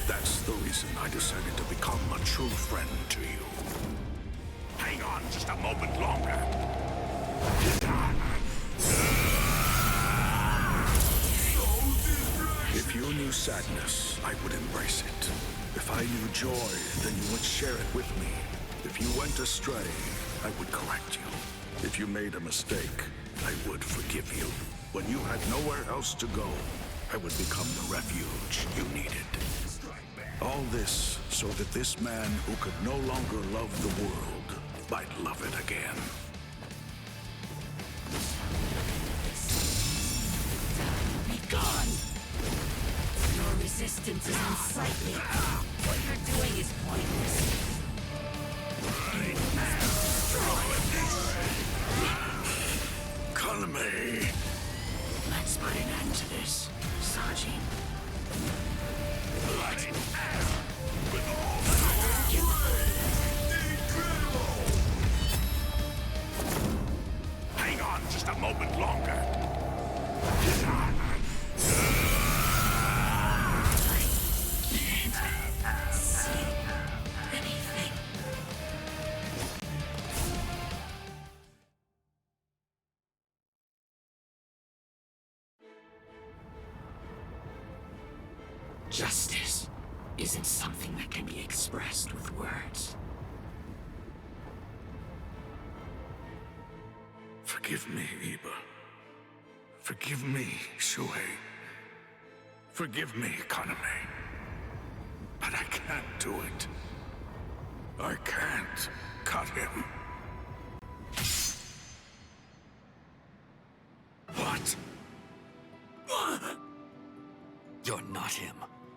That's the reason I decided to become a true friend to you. Hang on just a moment longer. If you knew sadness, I would embrace it. If I knew joy, then you would share it with me. If you went astray, I would correct you. If you made a mistake, I would forgive you. When you had nowhere else to go, I would become the refuge you needed. All this so that this man who could no longer love the world might love it again. Be gone! Your resistance is unsightly. What you're doing is pointless. Kaname! Let's put an end to this, Sajin. Hang on just a moment longer. Justice isn't something that can be expressed with words. Forgive me, Iba. Forgive me, Shuhei. Forgive me, Kaname. But I can't do it. I can't cut him. What? You're not him.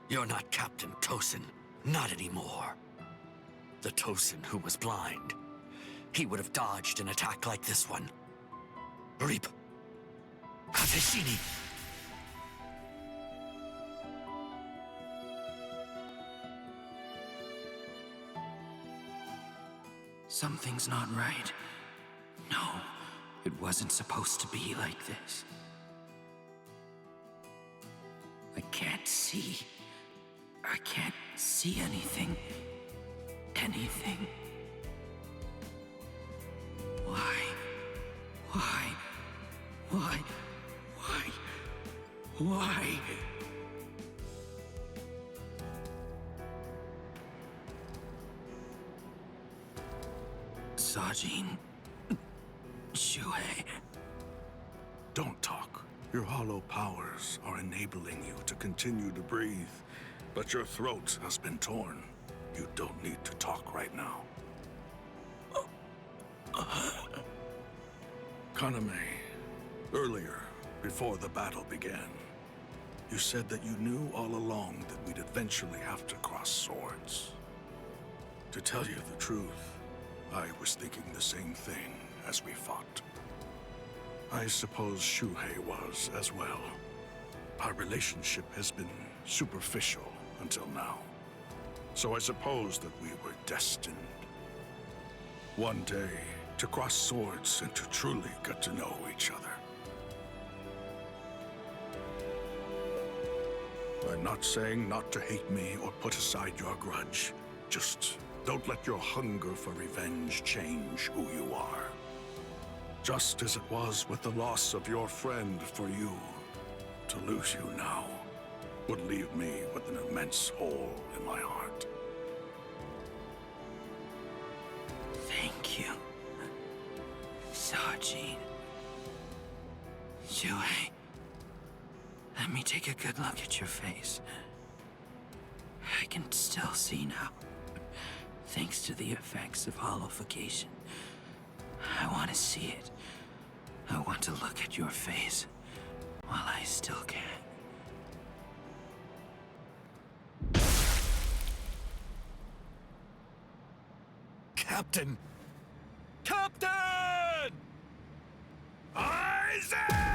You're not Captain Tosin. Not anymore. The Tosin who was blind. He would have dodged an attack like this one. Reap. Kateshini. Something's not right. No, it wasn't supposed to be like this. I can't see. I can't see anything. Anything. Why? Why? Why? Why? Why? Sajin. Shuhei. Don't talk. Your hollow powers are enabling you to continue to breathe, but your throat has been torn. You don't need to talk right now. Kaname, earlier, before the battle began, you said that you knew all along that we'd eventually have to cross swords. To tell you the truth, I was thinking the same thing as we fought. I suppose Shuhei was as well. Our relationship has been superficial until now. So I suppose that we were destined. One day, to cross swords and to truly get to know each other. I'm not saying not to hate me or put aside your grudge. Just don't let your hunger for revenge change who you are. Just as it was with the loss of your friend for you, to lose you now would leave me with an immense hole in my heart. Thank you, Sajin. Joey, let me take a good look at your face. I can still see now, thanks to the effects of holification. I want to see it. I want to look at your face while I still can. Captain! Captain! Isaac!